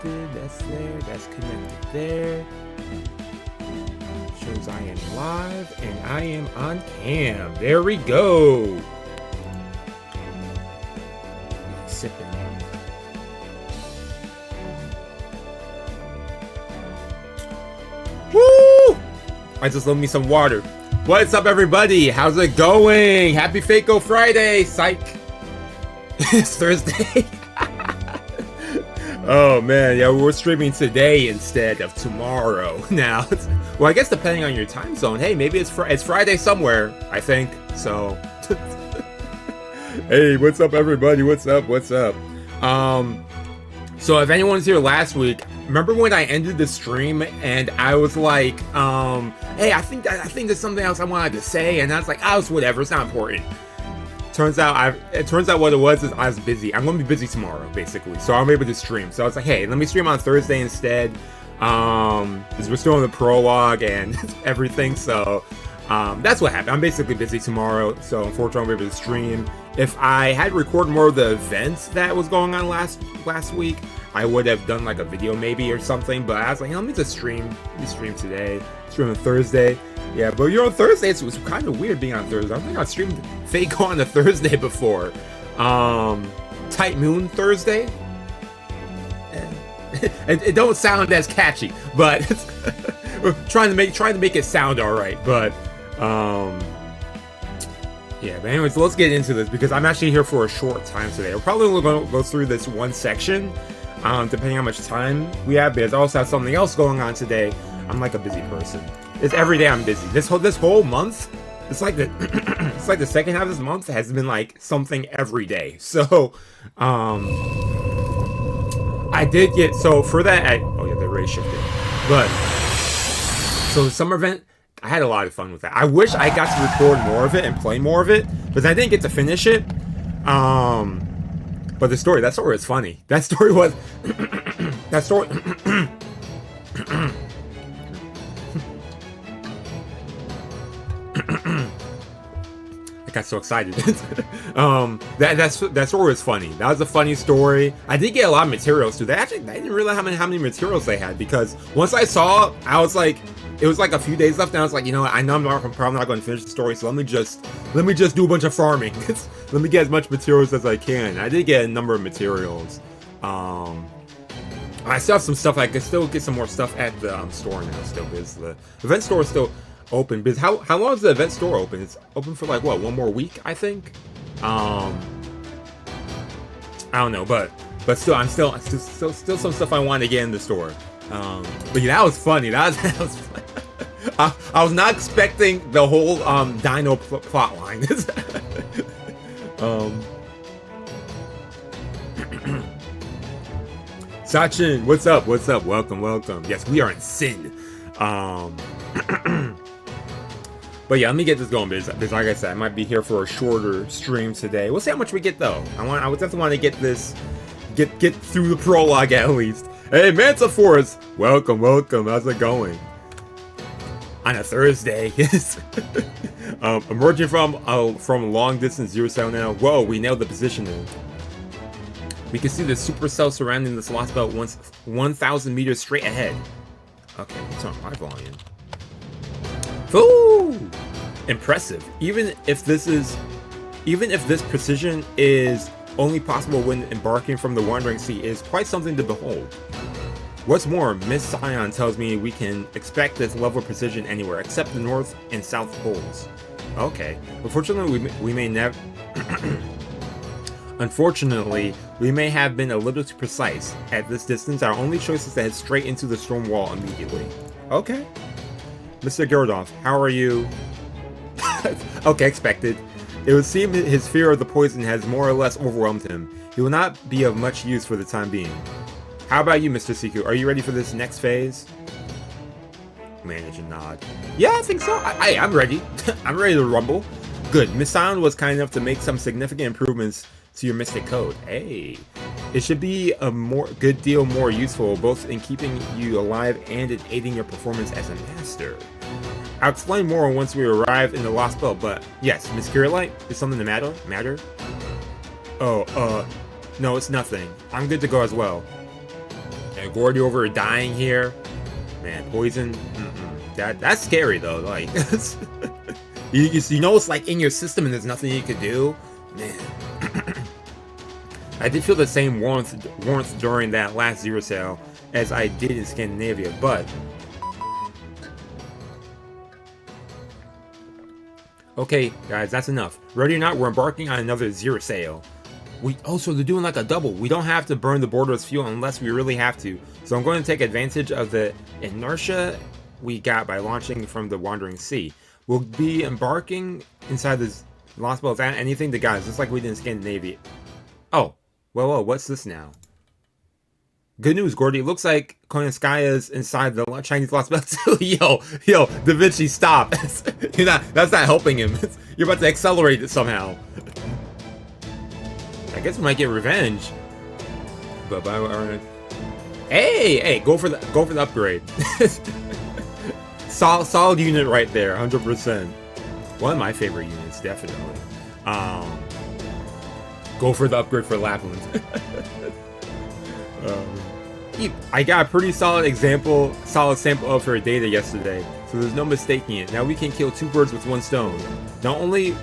connected. That's there. That's connected there. Shows I am live and I am on cam. There we go. Sipping. Woo! I just love me some water. What's up, everybody? How's it going? Happy Fako Friday. Psych. It's Thursday. Oh man, yeah, we're streaming today instead of tomorrow. Now, well, I guess depending on your time zone. Hey, maybe it's Friday somewhere. I think so. Hey, what's up, everybody? What's up? What's up? So if anyone's here last week, remember when I ended the stream and I was like, hey, I think there's something else I wanted to say, and I was like, oh, it's whatever, it's not important. Turns out what it was is I was busy. I'm gonna be busy tomorrow, basically, so I'm able to stream. So I was like, hey, let me stream on Thursday instead, because we're still in the prologue and everything. So that's what happened. I'm basically busy tomorrow, so unfortunately I'm able to stream. If I had recorded more of the events that was going on last week, I would have done like a video maybe or something. But I was like, hey, let me just stream. Let me stream today. Stream on Thursday. Yeah, but you're on Thursday. It was kind of weird being on Thursday. I think I streamed Fako on a Thursday before. Tight Moon Thursday. It don't sound as catchy, but we're trying to make it sound all right. But yeah. But anyways, let's get into this because I'm actually here for a short time today. We're probably only going to go through this one section, depending on how much time we have. Because I also have something else going on today. I'm like a busy person. It's every day I'm busy. This whole month, it's like the second half of this month has been like something every day. So, I did get for that. Oh yeah, the race shifted. But so the summer event, I had a lot of fun with that. I wish I got to record more of it and play more of it, but I didn't get to finish it. But that story was funny. That story was that story. I got so excited. That story was funny. That was a funny story. I did get a lot of materials too. I didn't realize how many materials they had, because once I saw, I was like, it was like a few days left, and I was like, you know what? I know I'm probably not going to finish the story, so let me just do a bunch of farming. Let me get as much materials as I can. I did get a number of materials. I still have some stuff. I can still get some more stuff at the store now. Still, because the event store is still open. Because how long is the event store open? It's open for like what, one more week, I think. I don't know, but still, I'm still some stuff I want to get in the store. But yeah, that was funny. That was funny. I was not expecting the whole Dino plot line. Sachin, what's up? What's up? Welcome, welcome. Yes, we are in Sin. But yeah, let me get this going, because like I said, I might be here for a shorter stream today. We'll see how much we get though. I would definitely want to get this, get through the prologue at least. Hey, Manta Force, welcome, welcome. How's it going? On a Thursday, yes. Emerging from long distance 07 now. Whoa, we nailed the positioning. We can see the supercell surrounding this Lostbelt 1,000 meters straight ahead. Okay, let's turn on my volume. Ooh, impressive. Even if this precision is only possible when embarking from the Wandering Sea, it is quite something to behold. What's more, Miss Scion tells me we can expect this level of precision anywhere except the North and South Poles. Okay. Unfortunately, we may never. Unfortunately, we may have been a little too precise. At this distance, our only choice is to head straight into the storm wall immediately. Okay. Mr. Gyrodov, how are you? Okay, expected. It would seem his fear of the poison has more or less overwhelmed him. He will not be of much use for the time being. How about you, Mr. Seku? Are you ready for this next phase? Manage a nod. Yeah, I think so. I'm ready. I'm ready to rumble. Good. Miss Sound was kind enough to make some significant improvements to your Mystic Code. Hey. It should be a good deal more useful, both in keeping you alive and in aiding your performance as a master. I'll explain more once we arrive in the Lostbelt, but yes, Miss Kirillite, is something the matter? Oh, no, it's nothing. I'm good to go as well. And Gordy over dying here. Man, poison. That's scary though. Like, you know it's like in your system and there's nothing you could do. Man, I did feel the same warmth during that last Zero sale as I did in Scandinavia, but okay, guys, that's enough. Ready or not, we're embarking on another Zero sale. So they're doing like a double. We don't have to burn the border as fuel unless we really have to. So I'm going to take advantage of the inertia we got by launching from the Wandering Sea. We'll be embarking inside this Lostbelt without anything to guide, just like we did in Scandinavia. Oh, well, what's this now? Good news, Gordy. It looks like Koyanskaya's inside the Chinese Lostbelt too. yo, Da Vinci, stop. That's not helping him. You're about to accelerate it somehow. I guess we might get revenge. But hey, go for the upgrade. solid unit right there, 100%. One of my favorite units, definitely. Go for the upgrade for Lapland. I got a pretty solid sample of her data yesterday, so there's no mistaking it. Now we can kill two birds with one stone. Not only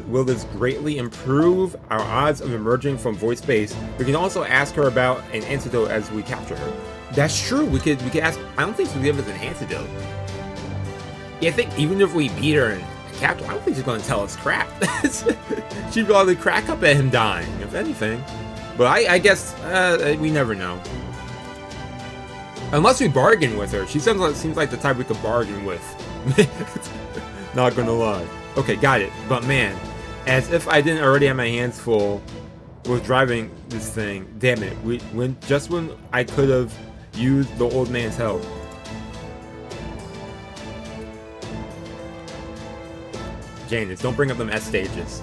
will this greatly improve our odds of emerging from void space, we can also ask her about an antidote as we capture her. That's true. We could ask. I don't think she'll give us an antidote. Yeah, I think even if we beat her and capture, I don't think she's going to tell us crap. She'd probably crack up at him dying, if anything. But I guess we never know. Unless we bargain with her. She seems like the type we could bargain with. Not gonna lie. Okay, got it. But man, as if I didn't already have my hands full with driving this thing. Damn it. When I could have used the old man's help. Janus, don't bring up them S stages.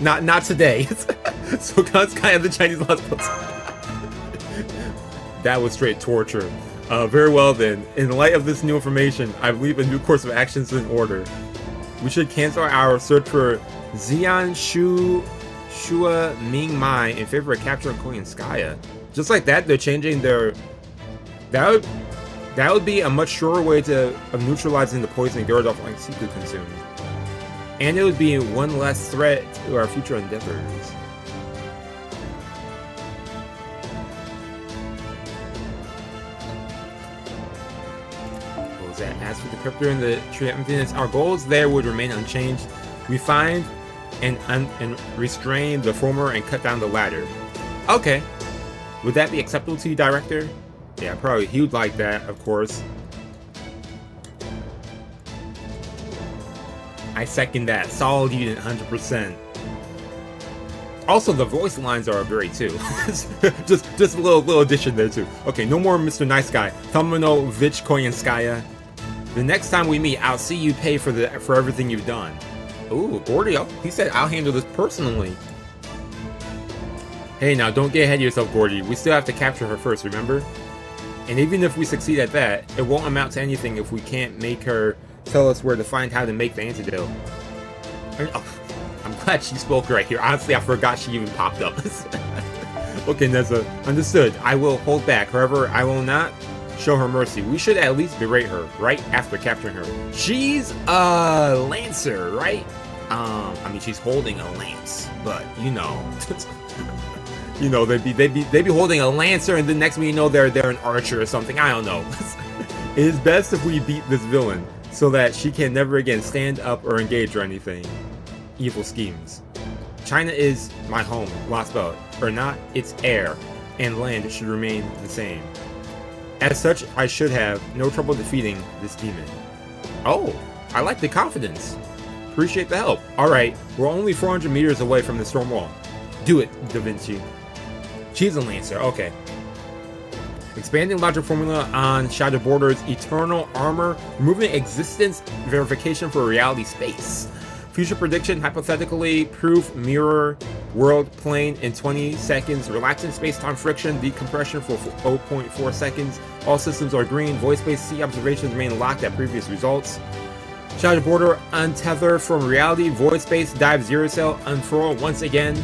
not today. So God's kind of the Chinese Lostbelt. That was straight torture. Very well then. In light of this new information, I believe a new course of action is in order. We should cancel our search for Xian Shua Ming Mai in favor of capturing Koyanskaya. Just like that, they're changing their... That would be a much surer way of neutralizing the poison Gyarados like Seku consumed. And it would be one less threat to our future endeavors. As for the cryptor and the tree of emptiness, our goals there would remain unchanged. We find and restrain the former and cut down the latter. Okay. Would that be acceptable to you, Director? Yeah, probably. He would like that, of course. I second that. Solid unit, 100%. Also, the voice lines are great too. just a little addition there too. Okay, no more Mr. Nice Guy. Tamino Vich Koyanskaya. The next time we meet, I'll see you pay for everything you've done. Ooh, Gordy, he said I'll handle this personally. Hey, now don't get ahead of yourself, Gordy. We still have to capture her first, remember? And even if we succeed at that, it won't amount to anything if we can't make her tell us where to find how to make the antidote. I'm glad she spoke right here. Honestly, I forgot she even popped up. Okay, Neza, understood. I will hold back. However, I will not show her mercy. We should at least berate her, right after capturing her. She's a lancer, right? I mean, she's holding a lance, but you know, you know, they'd be holding a lancer, and the next thing you know, they're an archer or something. I don't know. It is best if we beat this villain so that she can never again stand up or engage or anything. Evil schemes. China is my home, Lostbelt, or not, its air and land should remain the same. As such, I should have no trouble defeating this demon. Oh, I like the confidence. Appreciate the help. Alright, we're only 400 meters away from the storm wall. Do it, Da Vinci. She's a lancer, okay. Expanding logic formula on Shadow Border's eternal armor, removing existence verification for reality space. Future prediction, hypothetically, proof, mirror, world, plane in 20 seconds, relaxing space-time friction, decompression for 0.4 seconds. All systems are green, void space C observations remain locked at previous results. Shadow Border, untether from reality, void space, dive zero cell, unfurl once again.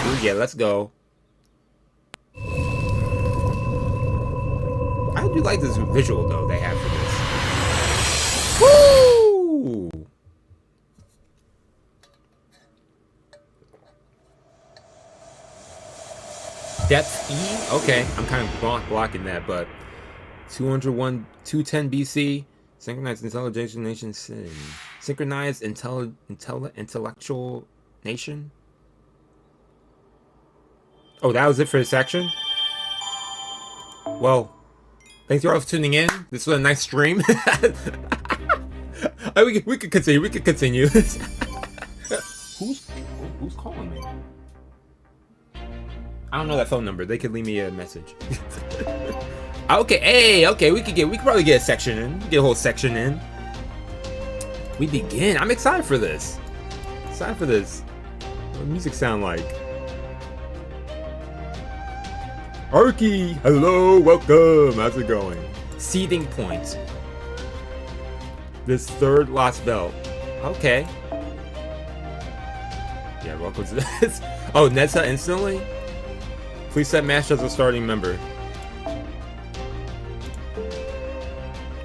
Ooh, yeah, let's go. do like this visual though they have for this. Woo! Depth E? Okay, I'm kind of blocking that, but 210 BC, Synchronized Intelligent Nation Sin. Synchronized Intellectual Nation? Oh, that was it for the section? Well, thanks you all for tuning in. This was a nice stream. We could continue. We could continue. Who's calling me? I don't know that phone number. They could leave me a message. Okay, hey, okay, we could probably get a section in. Get a whole section in. We begin. I'm excited for this. Excited for this. What does music sound like? Arky, hello, welcome. How's it going? Seeding point. This third Lostbelt. Okay. Yeah, welcome to this. Oh, Nessa instantly? Please set Mash as a starting member.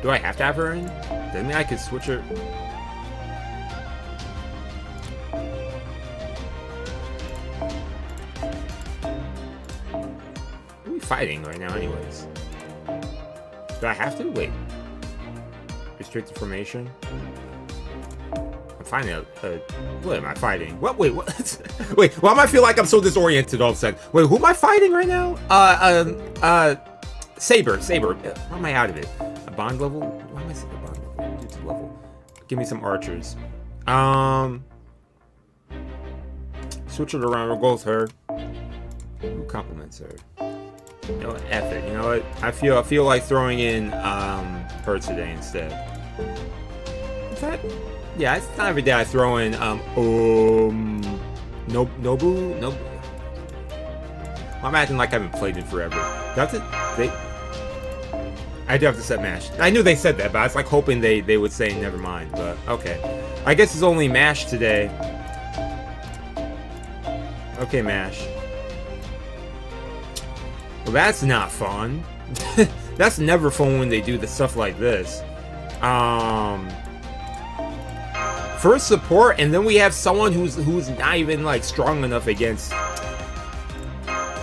Do I have to have her in? Doesn't mean I could switch her. Who are we fighting right now anyways? Do I have to? Wait. Restricted formation? I'm fighting what am I fighting? What? Wait, what? Wait, why do I feel like I'm so disoriented all of a sudden? Wait, who am I fighting right now? Saber. Why am I out of it? A bond level? Why am I saying a bond level? Do to level. Give me some archers. Switch it around. We'll go with her. Who compliments her? You know what? F it. You know what? I feel like throwing in her today instead. In fact, yeah, it's not every day I throw in Nobu. I'm acting like I haven't played it forever. That's it. I do have to set Mash. I knew they said that, but I was like hoping they would say never mind. But okay, I guess it's only Mash today. Okay, Mash. Well, that's not fun. That's never fun when they do the stuff like this. First support, and then we have someone who's not even like strong enough against.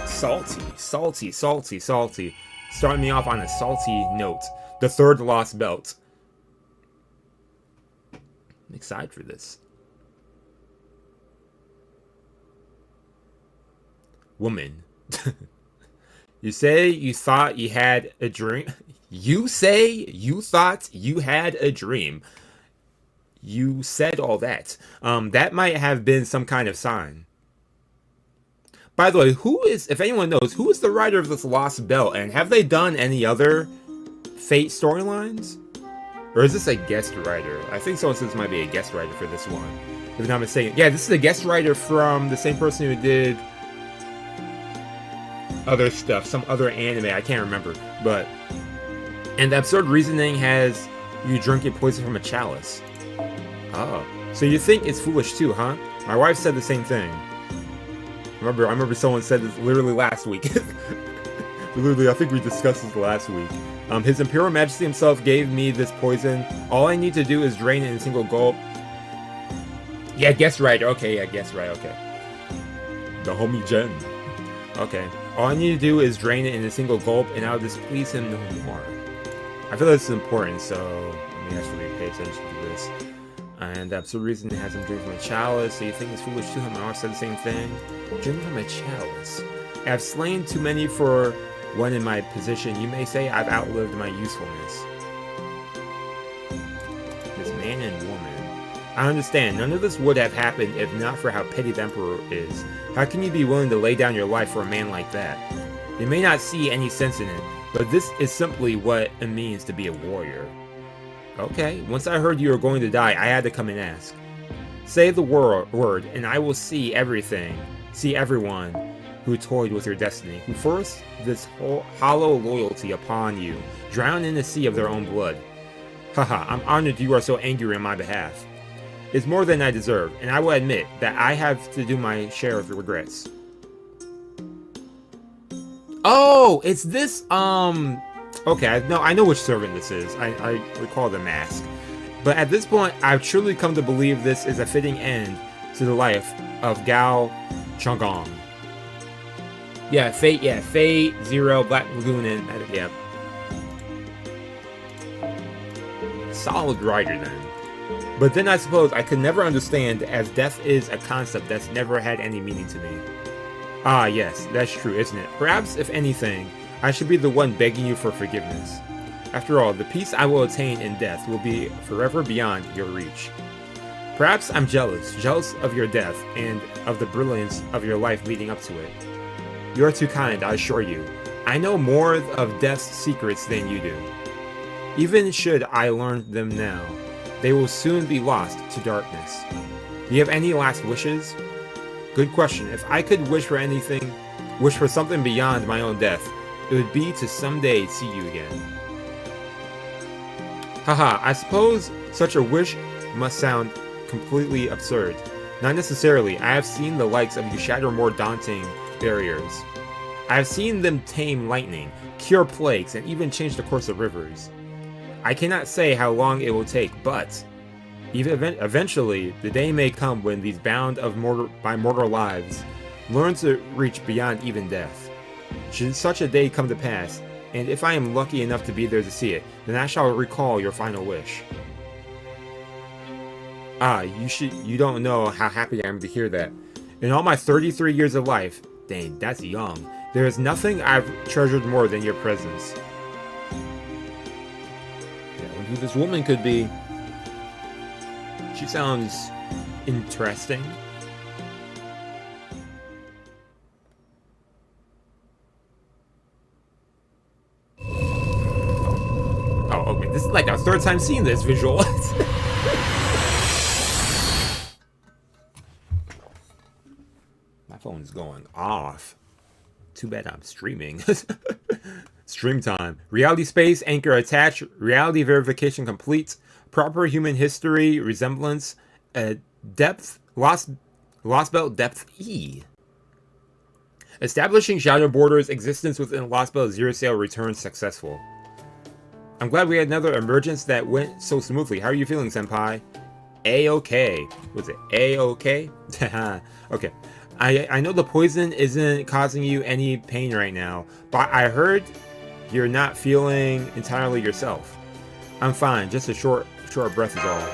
Salty. Starting me off on a salty note. The third Lostbelt. I'm excited for this. Woman. You say you thought you had a dream. You say you thought you had a dream. You said all that. That might have been some kind of sign. By the way, if anyone knows, who is the writer of this Lostbelt, and have they done any other Fate storylines? Or is this a guest writer? I think someone says this might be a guest writer for this one, if I'm not mistaken. Yeah, this is a guest writer from the same person who did other stuff, some other anime, I can't remember. And the absurd reasoning has you drinking poison from a chalice. Oh, so you think it's foolish too, huh? My wife said the same thing. I remember someone said this literally last week. Literally, I think we discussed this last week. His Imperial Majesty himself gave me this poison. All I need to do is drain it in a single gulp. Yeah, guess right. Okay, yeah, guess right. Okay. The homie Jen. Okay. All I need to do is drain it in a single gulp, and I'll displease him no more. I feel this is important, so let me actually pay attention to this. And the absolute reason it has him drink from a chalice, so you think it's foolish to him. I said the same thing. Drink from a chalice. I have slain too many for one in my position. You may say I've outlived my usefulness. This man and woman. I understand. None of this would have happened if not for how petty the Emperor is. How can you be willing to lay down your life for a man like that? You may not see any sense in it, but this is simply what it means to be a warrior. Okay, once I heard you were going to die, I had to come and ask. Say the word, and I will see everyone who toyed with your destiny, who forced this hollow loyalty upon you, drown in the sea of their own blood. Haha, I'm honored you are so angry on my behalf. It's more than I deserve, and I will admit that I have to do my share of regrets. Oh, it's this, Okay, I know which servant this is. I recall the mask. But at this point, I've truly come to believe this is a fitting end to the life of Gao Changong. Yeah, Fate, Zero, Black Lagoon, and yeah. Solid writer then. But then I suppose I could never understand, as death is a concept that's never had any meaning to me. Ah, yes, that's true, isn't it? Perhaps, if anything, I should be the one begging you for forgiveness. After all, the peace I will attain in death will be forever beyond your reach. Perhaps I'm jealous of your death and of the brilliance of your life leading up to it. You are too kind, I assure you. I know more of death's secrets than you do. Even should I learn them now, they will soon be lost to darkness. Do you have any last wishes? Good question. If I could wish for anything, wish for something beyond my own death, it would be to someday see you again. Haha, I suppose such a wish must sound completely absurd. Not necessarily. I have seen the likes of you shatter more daunting barriers. I have seen them tame lightning, cure plagues, and even change the course of rivers. I cannot say how long it will take, but eventually the day may come when these bound by mortal lives learn to reach beyond even death. Should such a day come to pass, and if I am lucky enough to be there to see it, then I shall recall your final wish. Ah, you don't know how happy I am to hear that. In all my 33 years of life, dang, that's young, there is nothing I've treasured more than your presence. Yeah, who this woman could be. She sounds interesting. Oh, okay, this is like our third time seeing this visual. My phone's going off. Too bad I'm streaming. Stream time. Reality space, anchor attached, reality verification complete, proper human history, resemblance, depth, Lostbelt depth E. Establishing shadow borders, existence within Lostbelt Zero Sail returns successful. I'm glad we had another emergence that went so smoothly. How are you feeling, Senpai? A-okay. Was it A-okay? Okay. I know the poison isn't causing you any pain right now, but I heard you're not feeling entirely yourself. I'm fine, just a short breath is all.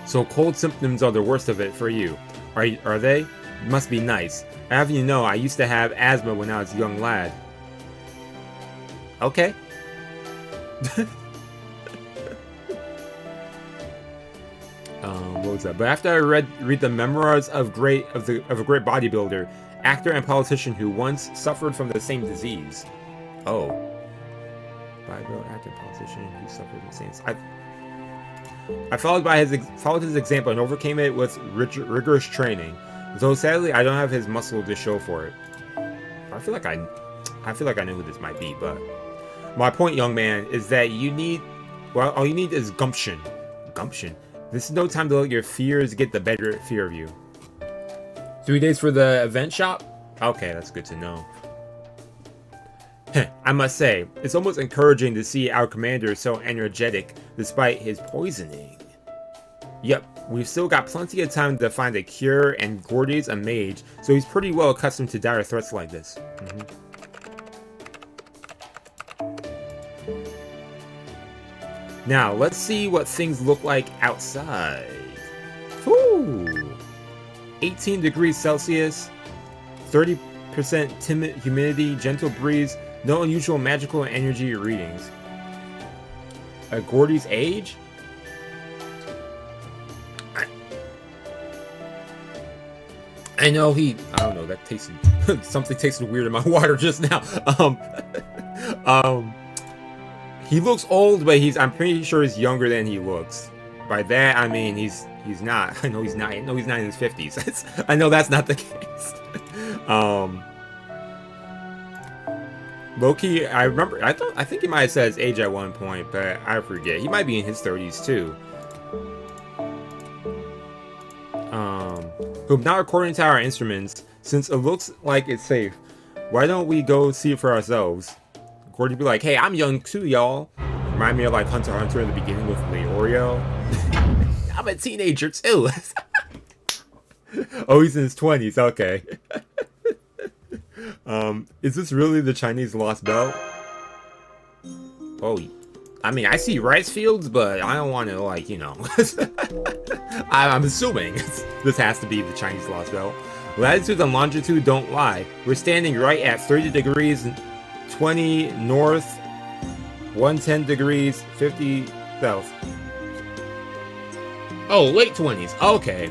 So cold symptoms are the worst of it for you. Are they? Must be nice. I have you know I used to have asthma when I was a young lad. Okay. What was that? But after I read the memoirs of a great bodybuilder, actor, and politician who once suffered from the same disease. Oh. Bodybuilder, actor, politician who suffered from the same. I followed his example and overcame it with rigorous training. Though sadly, I don't have his muscle to show for it. I feel like I know who this might be, but my point, young man, is that all you need is gumption. Gumption. This is no time to let your fears get the better fear of you. 3 days for the event shop? Okay, that's good to know. I must say, it's almost encouraging to see our commander so energetic despite his poisoning. Yep, we've still got plenty of time to find a cure, and Gordy's a mage, so he's pretty well accustomed to dire threats like this. Now, let's see what things look like outside. Whew! 18 degrees Celsius, 30% timid humidity, gentle breeze, no unusual magical energy readings. Gordy's age? I know I don't know, that tasted, something tasted weird in my water just now. He looks old, but I'm pretty sure he's younger than he looks. By that, I mean he's not. I know he's not. I know he's not in his 50s. I know that's not the case. Loki, I remember. I think he might have said his age at one point, but I forget. He might be in his 30s too. Who now, according to our instruments, since it looks like it's safe, Why don't we go see it for ourselves? Gordy be like, hey, I'm young too, y'all. Remind me of like Hunter x Hunter in the beginning with Leorio. I'm a teenager too. Oh, he's in his 20s. Okay. Is this really the Chinese Lost Belt? Oh, I mean, I see rice fields, but I don't want to, like, you know. I'm assuming this has to be the Chinese Lost Belt. Latitude and longitude don't lie. We're standing right at 30 degrees, 20 north, 110 degrees, 50 south. Oh, late 20s. Okay.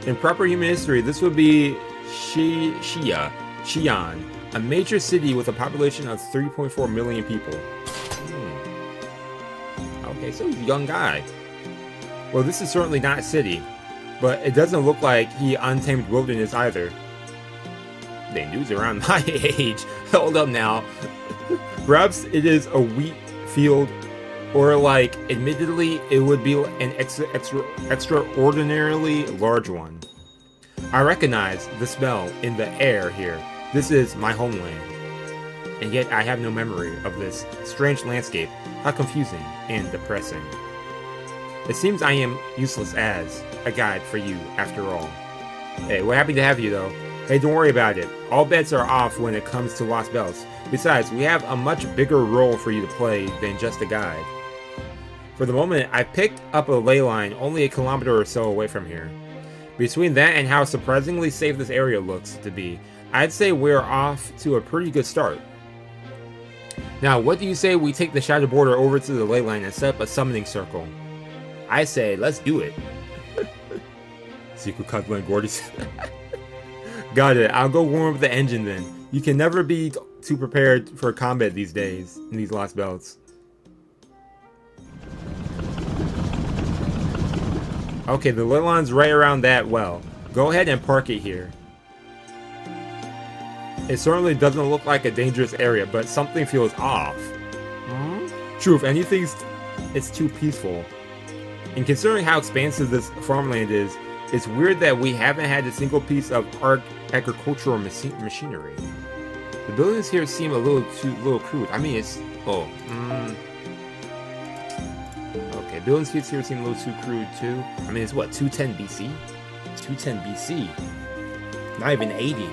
In proper human history, this would be Xi'an, a major city with a population of 3.4 million people. Okay, so he's a young guy. Well, this is certainly not a city, but it doesn't look like he untamed wilderness either. Dang, dude's around my age. Hold up now. Perhaps it is a wheat field, or like, admittedly, it would be an extraordinarily large one. I recognize the smell in the air here. This is my homeland. And yet I have no memory of this strange landscape. How confusing and depressing. It seems I am useless as a guide for you, after all. Hey, we're happy to have you, though. Hey, don't worry about it. All bets are off when it comes to Lost Belts. Besides, we have a much bigger role for you to play than just a guide. For the moment, I picked up a ley line only a kilometer or so away from here. Between that and how surprisingly safe this area looks to be, I'd say we're off to a pretty good start. Now, what do you say we take the Shadow Border over to the ley line and set up a summoning circle? I say, let's do it. Secret Cuddler and Gordy. Got it. I'll go warm up the engine then. You can never be too prepared for combat these days in these Lost Belts. Okay, the ley line's right around that well. Go ahead and park it here. It certainly doesn't look like a dangerous area, but something feels off. True, if anything, it's too peaceful. And considering how expansive this farmland is, it's weird that we haven't had a single piece of agricultural machinery. The buildings here seem a little crude. I mean, it's... Okay, buildings here seem a little too crude, too. I mean, it's what, 210 BC? 210 BC. Not even 80.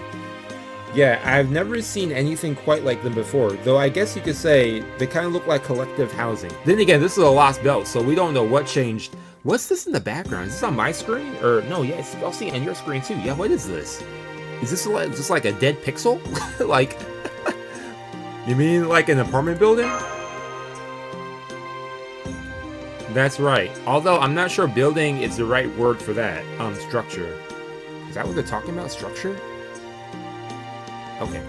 Yeah, I've never seen anything quite like them before, though I guess you could say they kind of look like collective housing. Then again, this is a Lost Belt, so we don't know what changed. What's this in the background? Is this on my screen? Or, no, yeah, I'll see it on your screen too. Yeah, what is this? Is this just like a dead pixel? Like, you mean like an apartment building? That's right. Although, I'm not sure building is the right word for that. Structure. Is that what they're talking about? Structure? Okay.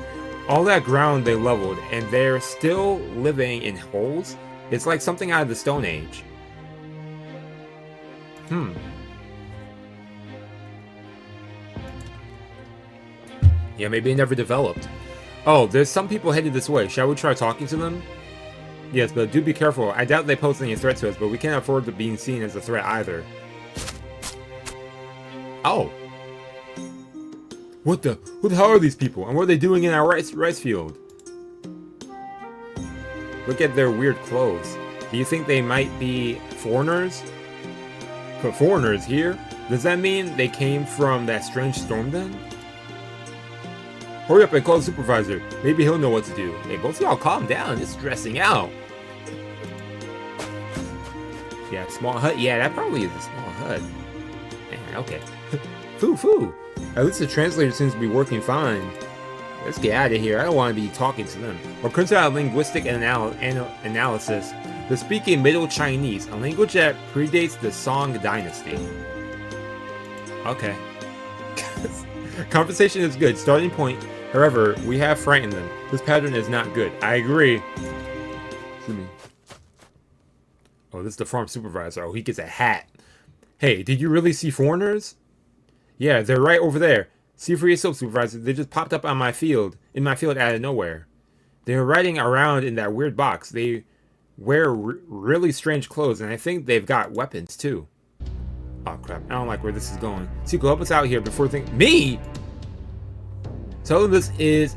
All that ground they leveled, and they're still living in holes? It's like something out of the Stone Age. Yeah, maybe it never developed. Oh, there's some people headed this way. Shall we try talking to them? Yes, but do be careful. I doubt they pose any threat to us, but we can't afford to being seen as a threat either. Oh. What the hell are these people? And what are they doing in our rice field? Look at their weird clothes. Do you think they might be foreigners? But foreigners here? Does that mean they came from that strange storm then? Hurry up and call the supervisor. Maybe he'll know what to do. Hey, both of y'all calm down. It's stressing out. Yeah, small hut. Yeah, that probably is a small hut. Man, okay. Foo. At least the translator seems to be working fine. Let's get out of here. I don't want to be talking to them. According to our linguistic analysis, they're speaking Middle Chinese, a language that predates the Song Dynasty. Okay. Conversation is good. Starting point. However, we have frightened them. This pattern is not good. I agree. Excuse me. Oh, this is the farm supervisor. Oh, he gets a hat. Hey, did you really see foreigners? Yeah, they're right over there. See for yourself, supervisor. They just popped up on my field, out of nowhere. They were riding around in that weird box. They wear really strange clothes, and I think they've got weapons too. Oh crap! I don't like where this is going. Seku, help us out here before Me? Tell him this is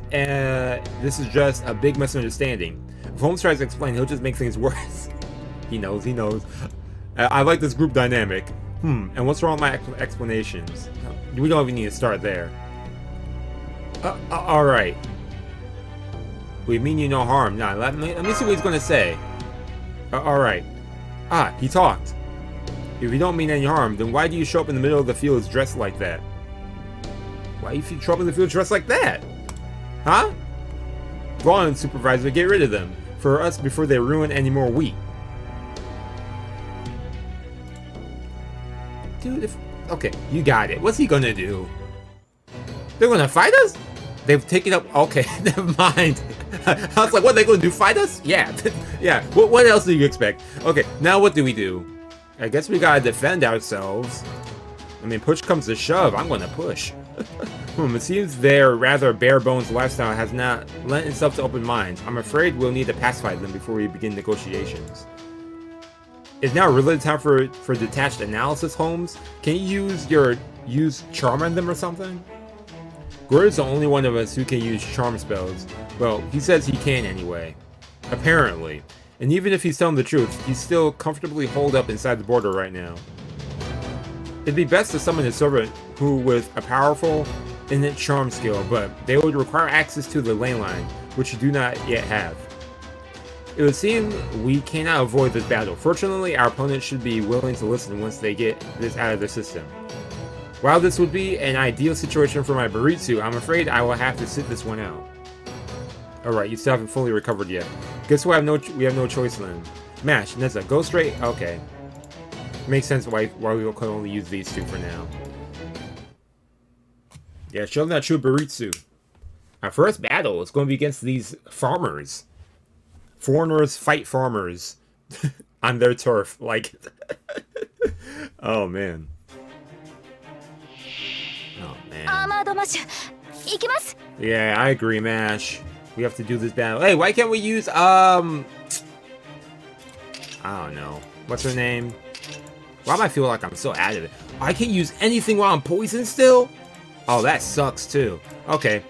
just a big misunderstanding. If Holmes tries to explain, he'll just make things worse. He knows. I like this group dynamic. And what's wrong with my explanations? We don't even need to start there. Alright. We mean you no harm. Nah, let me see what he's gonna say. Alright. He talked. If you don't mean any harm, then why do you show up in the middle of the fields dressed like that? Why do you show up in the field dressed like that? Huh? Go on, supervisor, get rid of them. For us before they ruin any more wheat. Dude, okay, you got it. What's he gonna do? They're gonna fight us? They've taken up... Okay, never mind. I was like, what are they gonna do, fight us? Yeah, yeah. What else do you expect? Okay, now what do we do? I guess we gotta defend ourselves. I mean, push comes to shove, I'm gonna push. It seems their rather bare-bones lifestyle has not lent itself to open minds. I'm afraid we'll need to pacify them before we begin negotiations. Is now really the time for detached analysis, Holmes? Can you use charm on them or something? Gordon's the only one of us who can use charm spells. Well, he says he can anyway. Apparently. And even if he's telling the truth, he's still comfortably holed up inside the border right now. It'd be best to summon a servant who with a powerful innate charm skill, but they would require access to the ley line, which you do not yet have. It would seem we cannot avoid this battle. Fortunately, our opponent should be willing to listen once they get this out of their system. While this would be an ideal situation for my Baritsu, I'm afraid I will have to sit this one out. Alright, you still haven't fully recovered yet. Guess we have no choice then. Mash, Nessa, go straight? Okay. Makes sense why we can only use these two for now. Yeah, show them that true Baritsu. Our first battle is going to be against these farmers. Foreigners fight farmers on their turf. Like, oh man. Oh man. Yeah, I agree, Mash. We have to do this battle. Hey, why can't we use I don't know. What's her name? Why do I feel like I'm so out of it? I can't use anything while I'm poisoned still? Oh, that sucks too. Okay.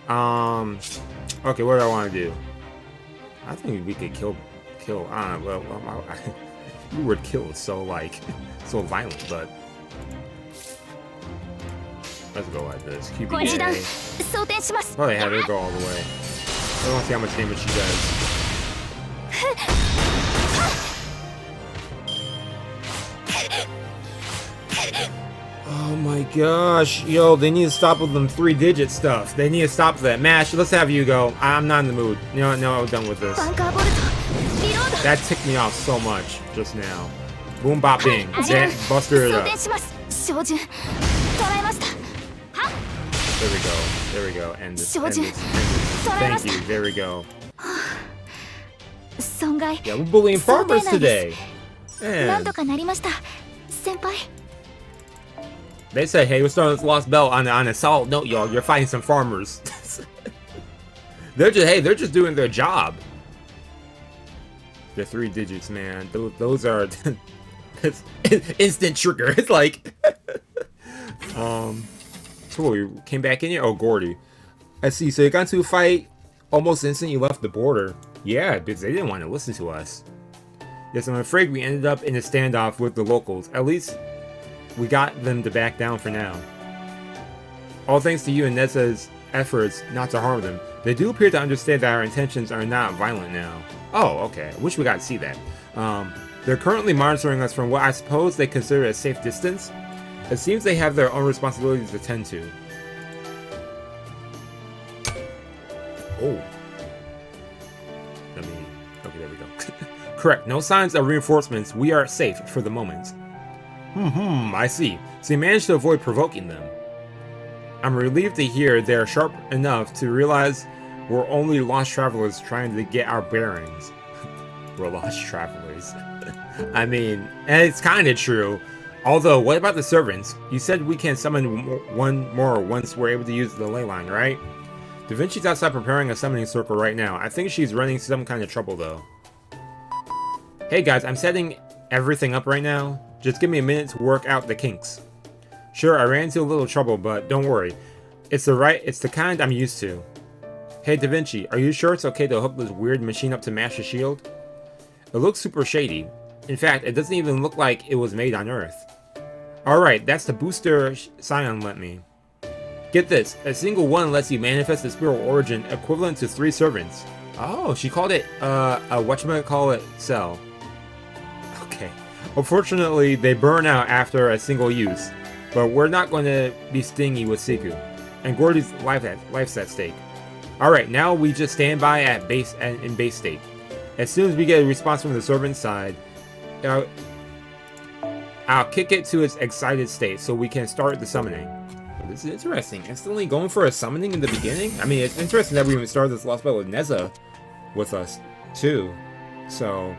Okay, what do I want to do? I think we could kill. I don't know. Well, the word "kill" is so like so violent, but let's go like this. QBA. Probably have her go all the way. I want to see how much damage she does. Oh my gosh, yo, they need to stop with them 3-digit stuff. They need to stop that. Mash, let's have you go. I'm not in the mood. You know what? No, I'm done with this. That ticked me off so much just now. Boom, bop, bing. Buster it up. There we go. End this. Thank you. There we go. Yeah, we're bullying farmers today. Man. They said, hey, we're starting this Lostbelt on a solid note, y'all. You're fighting some farmers. They're just doing their job. The 3 digits, man. Those are it's instant trigger. It's like so we came back in here. Oh, Gordy. I see. So you got into a fight almost instantly. You left the border. Yeah, because they didn't want to listen to us. Yes, I'm afraid we ended up in a standoff with the locals. At least we got them to back down for now. All thanks to you and Nessa's efforts not to harm them. They do appear to understand that our intentions are not violent now. Oh, okay. I wish we got to see that. They're currently monitoring us from what I suppose they consider a safe distance. It seems they have their own responsibilities to tend to. Oh. Okay, there we go. Correct. No signs of reinforcements. We are safe for the moment. I see. So you managed to avoid provoking them. I'm relieved to hear they're sharp enough to realize we're only lost travelers trying to get our bearings. We're lost travelers. I mean, and it's kind of true. Although, what about the servants? You said we can summon one more once we're able to use the ley line, right? Da Vinci's outside preparing a summoning circle right now. I think she's running some kind of trouble, though. Hey guys, I'm setting everything up right now. Just give me a minute to work out the kinks. Sure, I ran into a little trouble, but don't worry. It's the kind I'm used to. Hey Da Vinci, are you sure it's okay to hook this weird machine up to Master Shield? It looks super shady. In fact, it doesn't even look like it was made on Earth. Alright, that's the booster Scion lent me. Get this, a single one lets you manifest the spiral origin equivalent to 3 servants. Oh, she called it, whatchamacallit cell. Okay. Unfortunately, they burn out after a single use, but we're not going to be stingy with Seku. And Gordy's life's at stake. Alright, now we just stand by in base state. As soon as we get a response from the servant side, I'll kick it to its excited state so we can start the summoning. This is interesting. Instantly going for a summoning in the beginning? I mean, it's interesting that we even started this Lostbelt with Neza with us, too. So,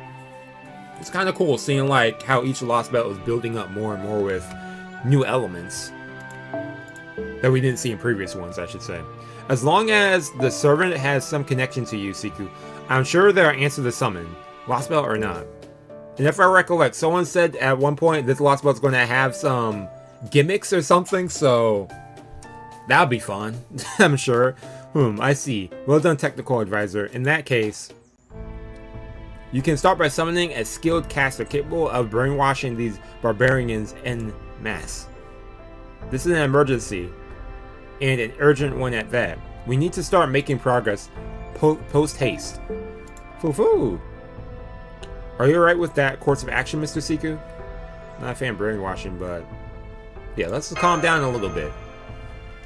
it's kind of cool seeing, like, how each Lostbelt is building up more and more with new elements that we didn't see in previous ones, I should say. As long as the servant has some connection to you, Seku, I'm sure they'll answer the summon, Lostbelt or not. And if I recollect, someone said at one point this Lostbelt's going to have some gimmicks or something, so that'll be fun, I'm sure. I see. Well done, technical advisor. In that case, you can start by summoning a skilled caster capable of brainwashing these barbarians en masse. This is an emergency, and an urgent one at that. We need to start making progress post-haste. Foo-foo! Are you alright with that course of action, Mr. Seku? Not a fan of brainwashing, but yeah, let's just calm down a little bit.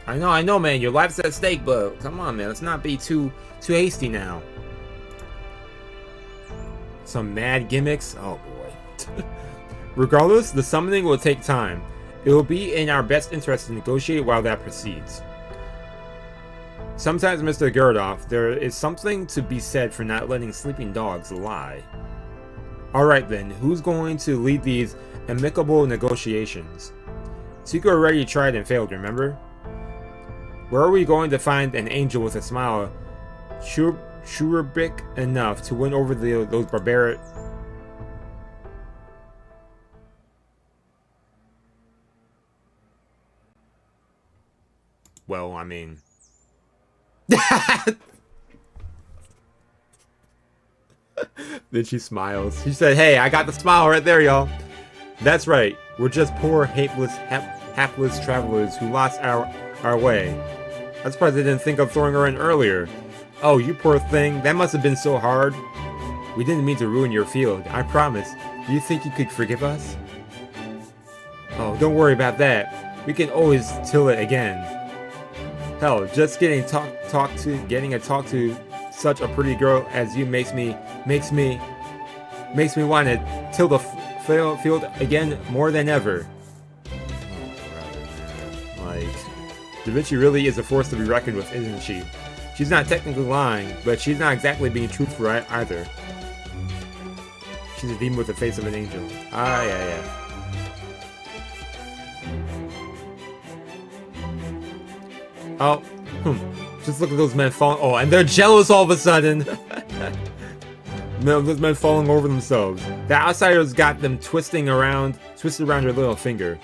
I know, man, your life's at stake, but come on, man, let's not be too hasty now. Some mad gimmicks? Oh, boy. Regardless, the summoning will take time. It will be in our best interest to negotiate while that proceeds. Sometimes, Mr. Gyarados, there is something to be said for not letting sleeping dogs lie. Alright then, who's going to lead these amicable negotiations? Seku already tried and failed, remember? Where are we going to find an angel with a smile cherubic enough to win over those barbaric... Well, I mean... Then she smiles. She said, hey, I got the smile right there, y'all. That's right. We're just poor, hapless travelers who lost our way. I'm surprised they didn't think of throwing her in earlier. Oh, you poor thing. That must have been so hard. We didn't mean to ruin your field. I promise. Do you think you could forgive us? Oh, don't worry about that. We can always till it again. Hell, just getting to talk to such a pretty girl as you makes me want to till the field again more than ever. Like, Da Vinci really is a force to be reckoned with, isn't she? She's not technically lying, but she's not exactly being truthful either. She's a demon with the face of an angel. Ah, yeah. Oh, just look at those men falling. Oh, and they're jealous all of a sudden. No, those men falling over themselves. The outsiders got them twisted around her little finger.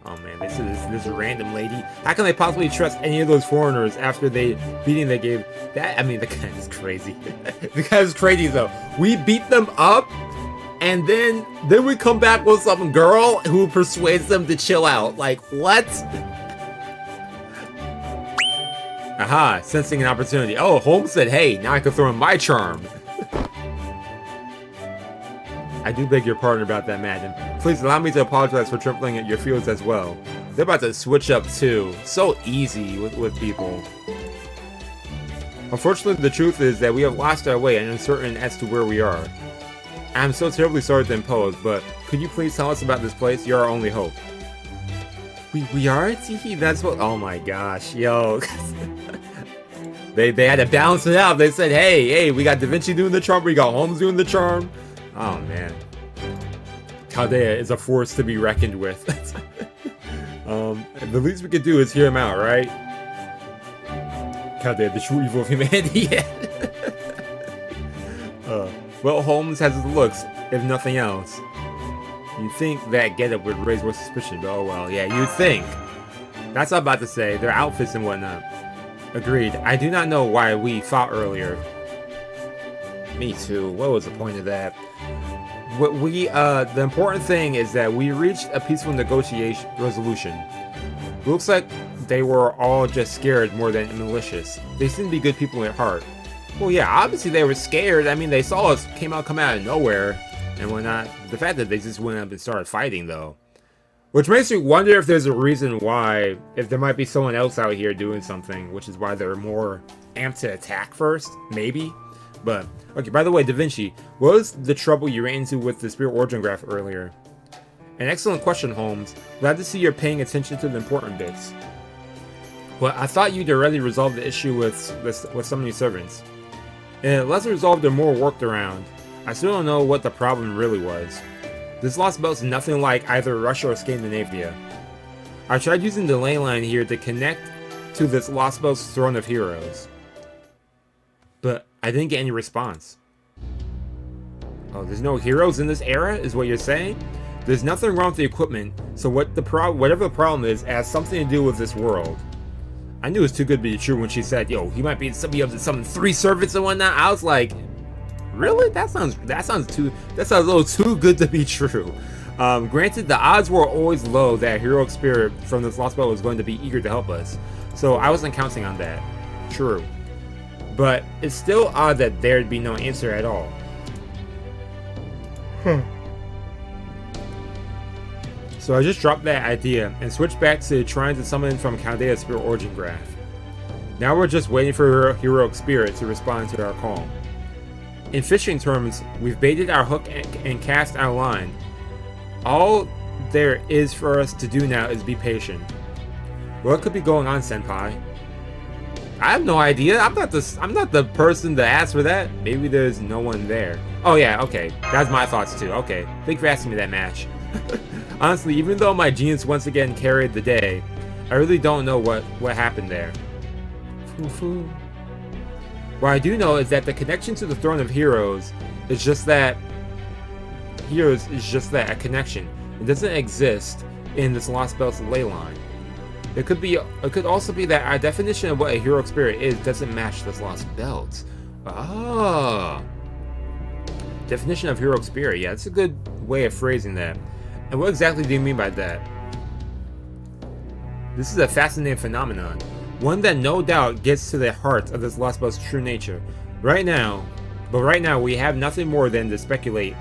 Oh man, this random lady. How can they possibly trust any of those foreigners after the beating they gave? That, I mean, the guy is crazy. The guy is crazy though. We beat them up, and then we come back with some girl who persuades them to chill out. Like, what? Aha, sensing an opportunity. Oh, Holmes said, hey, now I can throw in my charm. I do beg your pardon about that, madam. Please allow me to apologize for trampling at your fields as well. They're about to switch up too. So easy with people. Unfortunately, the truth is that we have lost our way and uncertain as to where we are. I'm so terribly sorry to impose, but could you please tell us about this place? You're our only hope. We are? Teehee, that's what... Oh my gosh, yo. They had to balance it out. They said, hey, we got Da Vinci doing the charm, we got Holmes doing the charm. Oh man. Chaldea is a force to be reckoned with. The least we could do is hear him out, right? Chaldea, the true evil of humanity. Well, Holmes has his looks, if nothing else. You'd think that getup would raise more suspicion, but oh well, yeah, you'd think. That's what I'm about to say. Their outfits and whatnot. Agreed. I do not know why we fought earlier. Me too. What was the point of that? The important thing is that we reached a peaceful resolution. It looks like they were all just scared more than malicious. They seem to be good people at heart. Well, yeah, obviously they were scared. I mean, they saw us come out of nowhere and whatnot. The fact that they just went up and started fighting, though. Which makes me wonder if there's a reason why, if there might be someone else out here doing something, which is why they're more amped to attack first, maybe. But, okay, by the way, Da Vinci, what was the trouble you ran into with the Spirit Origin Graph earlier? An excellent question, Holmes. Glad to see you're paying attention to the important bits. Well, I thought you'd already resolved the issue with some of your servants. And less resolved or more worked around. I still don't know what the problem really was. This Lostbelt's nothing like either Russia or Scandinavia. I tried using the ley line here to connect to this Lostbelt's Throne of Heroes. But I didn't get any response. Oh, there's no heroes in this era, is what you're saying? There's nothing wrong with the equipment, so whatever the problem is, it has something to do with this world. I knew it was too good to be true when she said, yo, he might be able to summon 3 servants and whatnot. I was like, really? That sounds a little too good to be true. Granted, the odds were always low that heroic spirit from this Lostbelt was going to be eager to help us, so I wasn't counting on that. True. But it's still odd that there'd be no answer at all. So I just dropped that idea and switched back to trying to summon from Chaldea's Spirit Origin Graph. Now we're just waiting for her heroic spirit to respond to our call. In fishing terms, we've baited our hook and cast our line. All there is for us to do now is be patient. What could be going on, Senpai? I have no idea. I'm not the person to ask for that. Maybe there's no one there. Oh yeah, okay. That's my thoughts too. Okay. Thanks for asking me that, Mash. Honestly, even though my genius once again carried the day, I really don't know what happened there. What I do know is that the connection to the Throne of Heroes is just that. A connection. It doesn't exist in this Lostbelt's ley line. It could also be that our definition of what a heroic spirit is doesn't match this Lostbelt. Ah. Definition of heroic spirit. Yeah, that's a good way of phrasing that. And what exactly do you mean by that? This is a fascinating phenomenon. One that no doubt gets to the heart of this Lostbelt's true nature. Right now we have nothing more than speculation.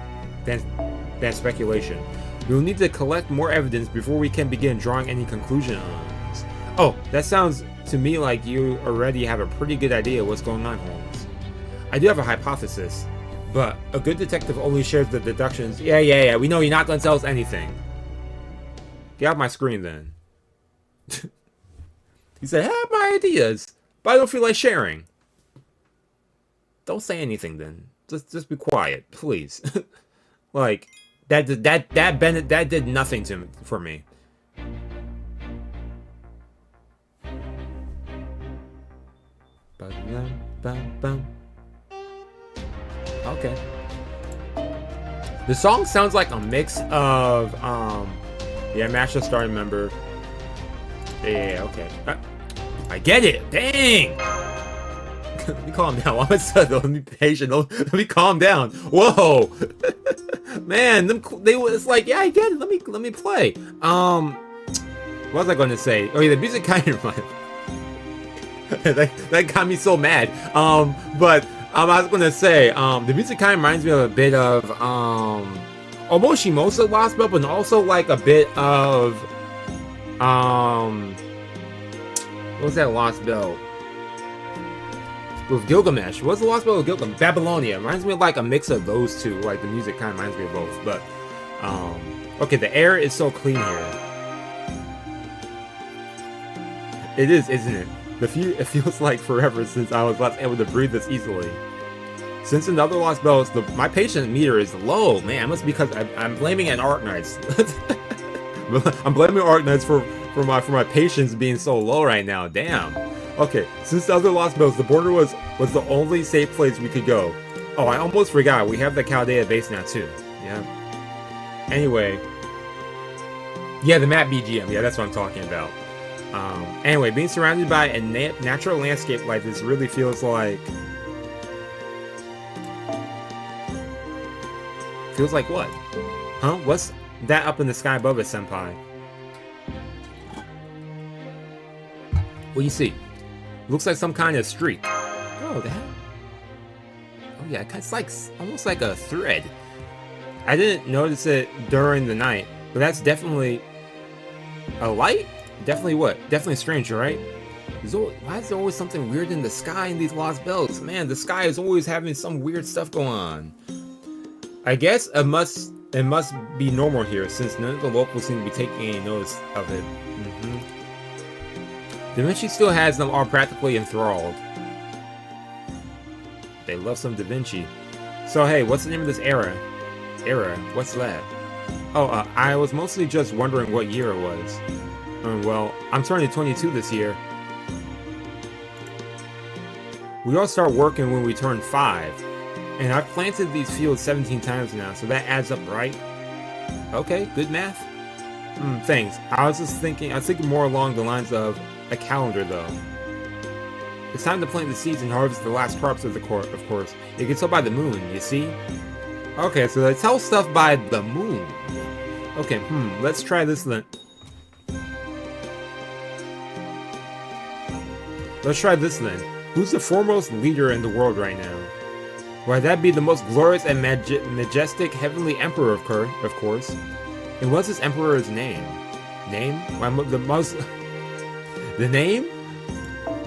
We will need to collect more evidence before we can begin drawing any conclusion on this. Oh, that sounds to me like you already have a pretty good idea of what's going on, Holmes. I do have a hypothesis, but a good detective only shares the deductions. Yeah, we know you're not going to tell us anything. Get off my screen then. He said, I have my ideas, but I don't feel like sharing. Don't say anything then. Just be quiet, please. Like, that did nothing for me. Okay. The song sounds like a mix of yeah, Mash starting member. Yeah, okay. I get it. Dang. Let me calm down. Let me be patient. Let me calm down. Whoa. Man, it's like, yeah, I get it. Let me play. What was I going to say? Oh yeah, the music kind of that got me so mad. But I was going to say, the music kind of reminds me of a bit of almost Shimosa Lostbelt, but also like a bit of what was that Lostbelt? With Gilgamesh. What's the Lostbelt with Gilgamesh? Babylonia. Reminds me of like a mix of those two. Like the music kind of reminds me of both. But okay, the air is so clean here. It is, isn't it? It feels like forever since I was last able to breathe this easily. Since another Lostbelt, my patient meter is low. Man, it must be because I'm blaming an Arknights. I'm blaming Arknights for my patience being so low right now. Damn. Okay, since the other Lostbelts, the border was the only safe place we could go. Oh, I almost forgot. We have the Chaldea base now too. Yeah. Anyway. Yeah, the map BGM. Yeah, that's what I'm talking about. Anyway, being surrounded by a natural landscape like this really feels like... Feels like what? Huh? What's that up in the sky above us, Senpai? What do you see? Looks like some kind of streak. Oh, that... Oh yeah, it's like almost like a thread. I didn't notice it during the night, but that's definitely a light? Definitely what? Definitely strange, right? Why is there always something weird in the sky in these Lost Belts? Man, the sky is always having some weird stuff going on. I guess it must be normal here, since none of the locals seem to be taking any notice of it. Da Vinci still has them all practically enthralled. They love some Da Vinci. So hey, what's the name of this era? What's that? Oh, I was mostly just wondering what year it was. Well, I'm turning 22 this year. We all start working when we turn 5. And I've planted these fields 17 times now, so that adds up, right? Okay, good math. Thanks. I was thinking more along the lines of a calendar, though. It's time to plant the seeds and harvest the last crops of course. You can tell by the moon, you see? Okay, so they tell stuff by the moon. Okay, let's try this then. Who's the foremost leader in the world right now? Why, that'd be the most glorious and majestic heavenly emperor, of course. And what's this emperor's name? Why,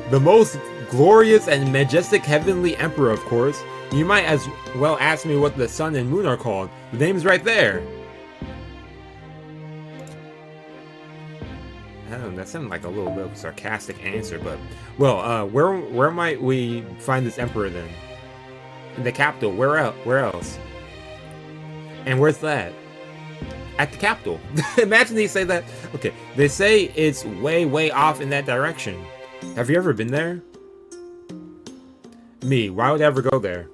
the most glorious and majestic heavenly emperor, of course. You might as well ask me what the sun and moon are called. The name's right there. I don't know, that sounded like a little bit of a sarcastic answer, but... Well, where might we find this emperor then? In the capital. Where else? And where's that? At the capital. Imagine they say that. Okay, they say it's way off in that direction. Have you ever been there? Me, why would I ever go there?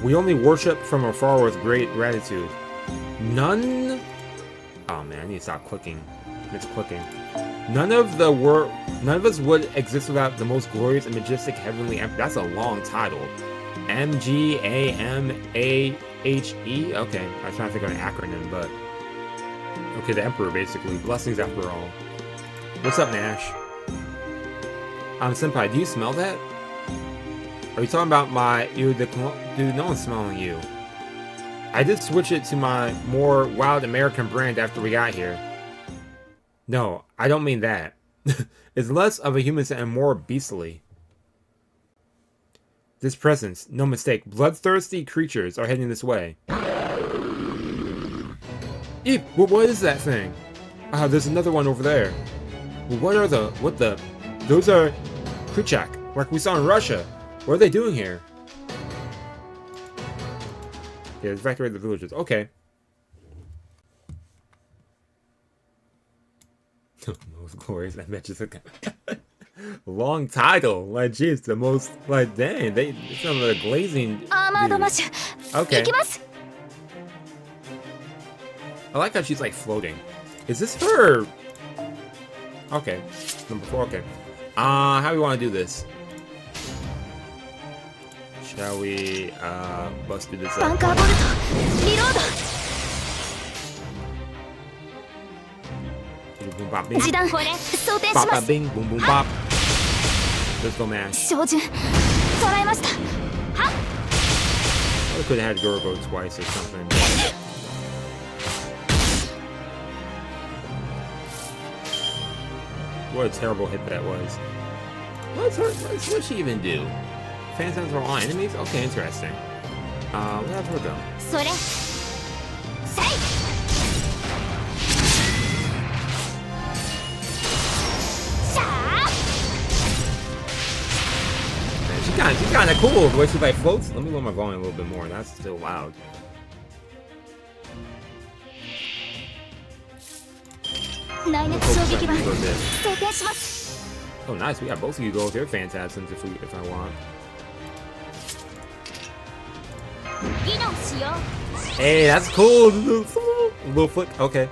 We only worship from afar with great gratitude. None... Oh man, I need to stop clicking. It's clicking. None of us would exist without the most glorious and majestic heavenly emperor. That's a long title. M-G-A-M-A-H-E? Okay, I was trying to think of an acronym, but... Okay, the emperor, basically. Blessings after all. What's up, Nash? Senpai, do you smell that? Are you talking about my... Dude, no one's smelling you. I did switch it to my more wild American brand after we got here. No, I don't mean that. It's less of a human scent and more beastly. This presence, no mistake, bloodthirsty creatures are heading this way. Eep! What is that thing? There's another one over there. What the? Those are Krichak, like we saw in Russia. What are they doing here? Yeah, evacuate the villagers. Okay. Most glorious and majestic. Long title. Like, jeez, the most. Like, dang, it's on the glazing. Okay. I like how she's like floating. Is this her? Okay. Number 4. Okay. How do we want to do this? Shall we bust through this up? Boom bop bing. Bop bop bing, boom boom bop. Let's go mash. I could have had Gorobo twice or something. What a terrible hit that was. What'd she even do? Fan sounds for all enemies? Okay, interesting. We'll have her go. She's kind of cool the way she like floats. Let me lower my volume a little bit more. That's still loud. Oh, nice. We got both of you go with your phantasms if I want. Hey, that's cool. Little flick. Okay.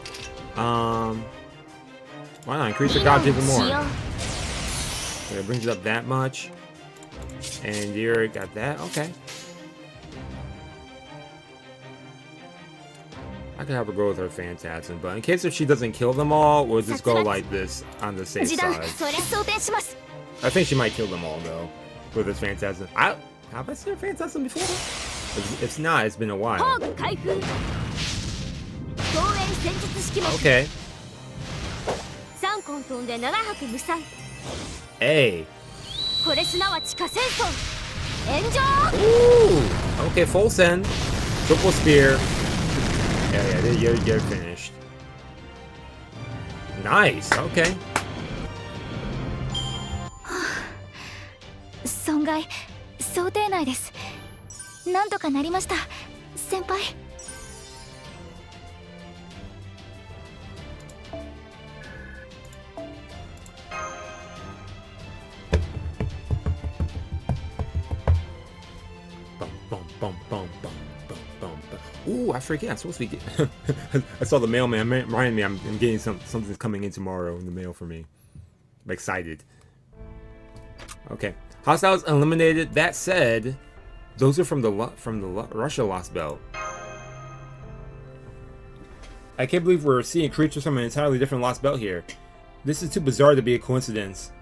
Why not increase the dodge even more? Okay, it brings it up that much. And you got that? Okay. I can have her go with her Phantasm, but in case if she doesn't kill them all, we'll just go like this on the safe side. I think she might kill them all though with this Phantasm. Have I seen her Phantasm before? If not, it's been a while. Okay. Hey. Ooh. Okay, full send. Triple spear. Yeah, you're finished. Nice, okay. 損害想定内です。なんとかなりました、先輩。Ooh, I forget. I'm supposed to be getting... I saw the mailman. Remind me, I'm getting something's coming in tomorrow in the mail for me. I'm excited. Okay. Hostiles eliminated. That said, those are from the Russia Lostbelt. I can't believe we're seeing creatures from an entirely different Lostbelt here. This is too bizarre to be a coincidence.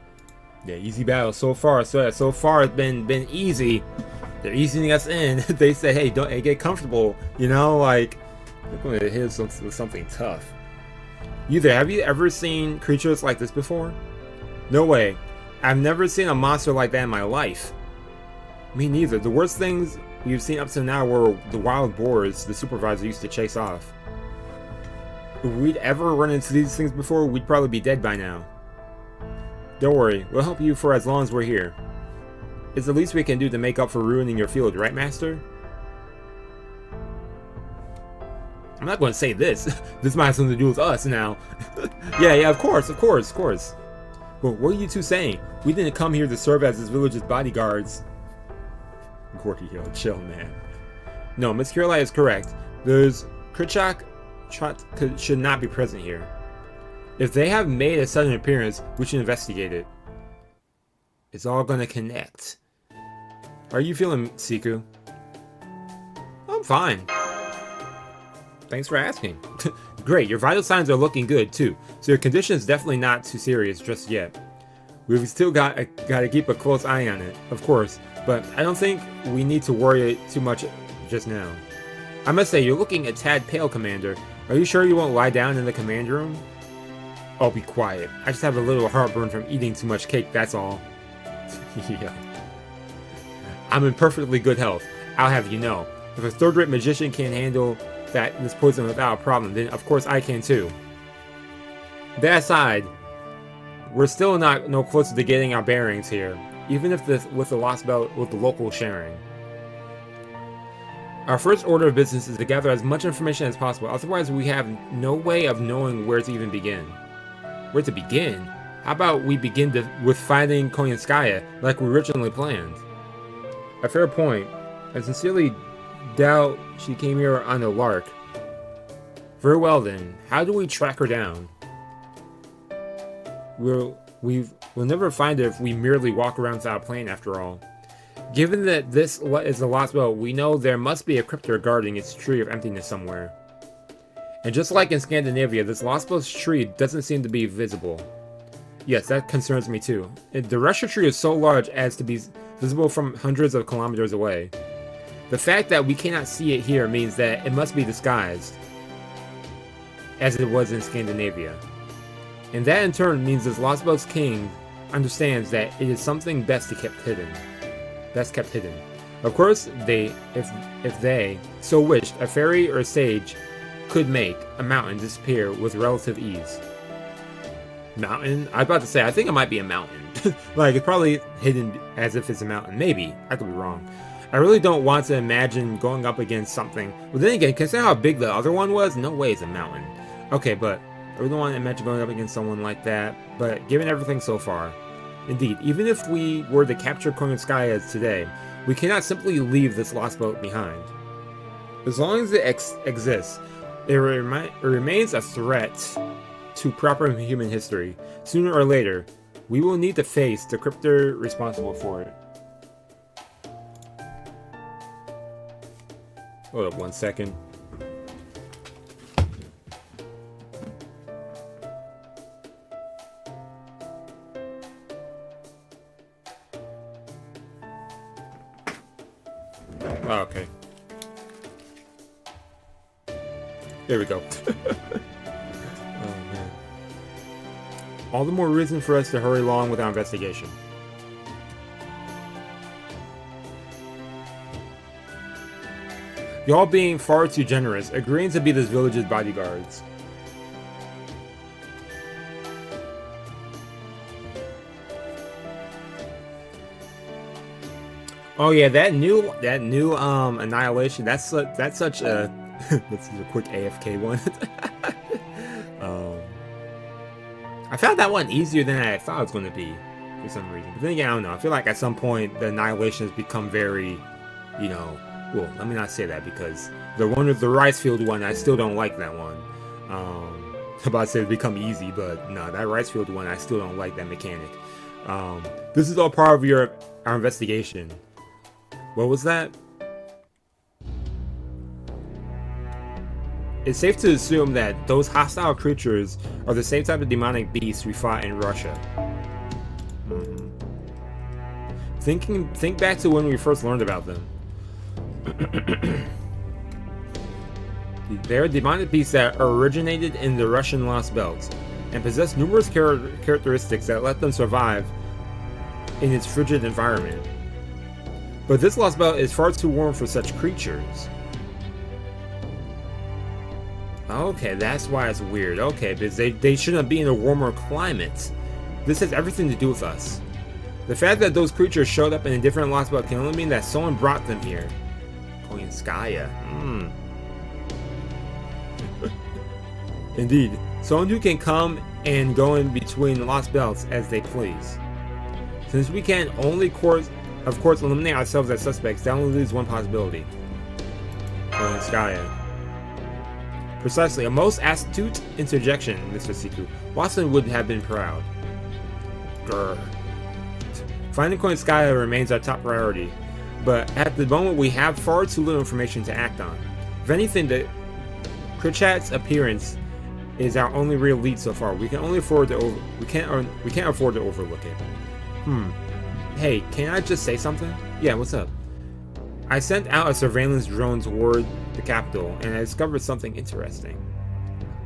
Yeah, easy battle so far. So far it's been easy. They're easing us in. They say, hey, don't get comfortable. You know, like they're going to hit us with something tough. Have you ever seen creatures like this before? No way. I've never seen a monster like that in my life. Me neither. The worst things we've seen up to now were the wild boars the supervisor used to chase off. If we'd ever run into these things before, we'd probably be dead by now. Don't worry, we'll help you for as long as we're here. It's the least we can do to make up for ruining your field, right, Master? I'm not going to say this. This might have something to do with us now. Yeah, of course. Well, what are you two saying? We didn't come here to serve as this village's bodyguards. Gorky Hill, chill, man. No, Miss Kirillai is correct. There's Krichak should not be present here. If they have made a sudden appearance, we should investigate it. It's all gonna connect. How are you feeling, Seku? I'm fine. Thanks for asking. Great, your vital signs are looking good too, so your condition is definitely not too serious just yet. We've still got to keep a close eye on it, of course, but I don't think we need to worry too much just now. I must say, you're looking a tad pale, Commander. Are you sure you won't lie down in the command room? Oh, be quiet. I just have a little heartburn from eating too much cake, that's all. Yeah. I'm in perfectly good health, I'll have you know. If a third-rate magician can't handle this poison without a problem, then of course I can too. That aside, we're still no closer to getting our bearings here, even if with the Lostbelt with the local sharing. Our first order of business is to gather as much information as possible, otherwise we have no way of knowing where to even begin. Where to begin? How about we begin with finding Koyanskaya like we originally planned? A fair point. I sincerely doubt she came here on a lark. Very well then, how do we track her down? We'll never find her if we merely walk around without a plan after all. Given that this is the Lostbelt, we know there must be a cryptor guarding its tree of emptiness somewhere. And just like in Scandinavia, this Lostbelt's tree doesn't seem to be visible. Yes, that concerns me too. The Russia tree is so large as to be visible from hundreds of kilometers away. The fact that we cannot see it here means that it must be disguised, as it was in Scandinavia. And that in turn means this Lostbelt's king understands that it is something best kept hidden. Of course, if they so wished, a fairy or a sage could make a mountain disappear with relative ease. Mountain? I was about to say, I think it might be a mountain. Like, it's probably hidden as if it's a mountain. Maybe. I could be wrong. I really don't want to imagine going up against something. But then again, consider how big the other one was, no way it's a mountain. Okay, but I really don't want to imagine going up against someone like that. But given everything so far, indeed, even if we were to capture Koyanskaya today, we cannot simply leave this Lostbelt behind. As long as it exists, it remains a threat to proper human history. Sooner or later, we will need to face the cryptor responsible for it. Hold up 1 second. Oh, okay. There we go. Oh, man. All the more reason for us to hurry along with our investigation. Y'all being far too generous, agreeing to be this village's bodyguards. Oh yeah, that new annihilation. That's such a this is a quick AFK one. I found that one easier than I thought it was going to be for some reason. But then again, I don't know. I feel like at some point the annihilation has become very, you know. Well, let me not say that because the one with the rice field one, I still don't like that one. I'm about to say it's become easy, but no, that rice field one, I still don't like that mechanic. This is all part of our investigation. What was that? It's safe to assume that those hostile creatures are the same type of demonic beasts we fought in Russia. Think back to when we first learned about them. They are demonic beasts that originated in the Russian Lostbelt and possess numerous characteristics that let them survive in its frigid environment. But this Lostbelt is far too warm for such creatures. Okay, that's why it's weird. Okay, because they shouldn't be in a warmer climate. This has everything to do with us. The fact that those creatures showed up in a different Lostbelt can only mean that someone brought them here. Koinskaya. Indeed, someone who can come and go in between Lost Belts as they please. Since we can only, of course, eliminate ourselves as suspects, that only leaves one possibility. Koinskaya. Precisely, a most astute interjection, Mr. Seku. Watson would have been proud. Grr. Finding Koinskaya remains our top priority, but at the moment we have far too little information to act on. If anything, the Krichat's appearance is our only real lead so far. We can only afford to we can't afford to overlook it. Hey, can I just say something? Yeah, what's up? I sent out a surveillance drone toward the capital, and I discovered something interesting.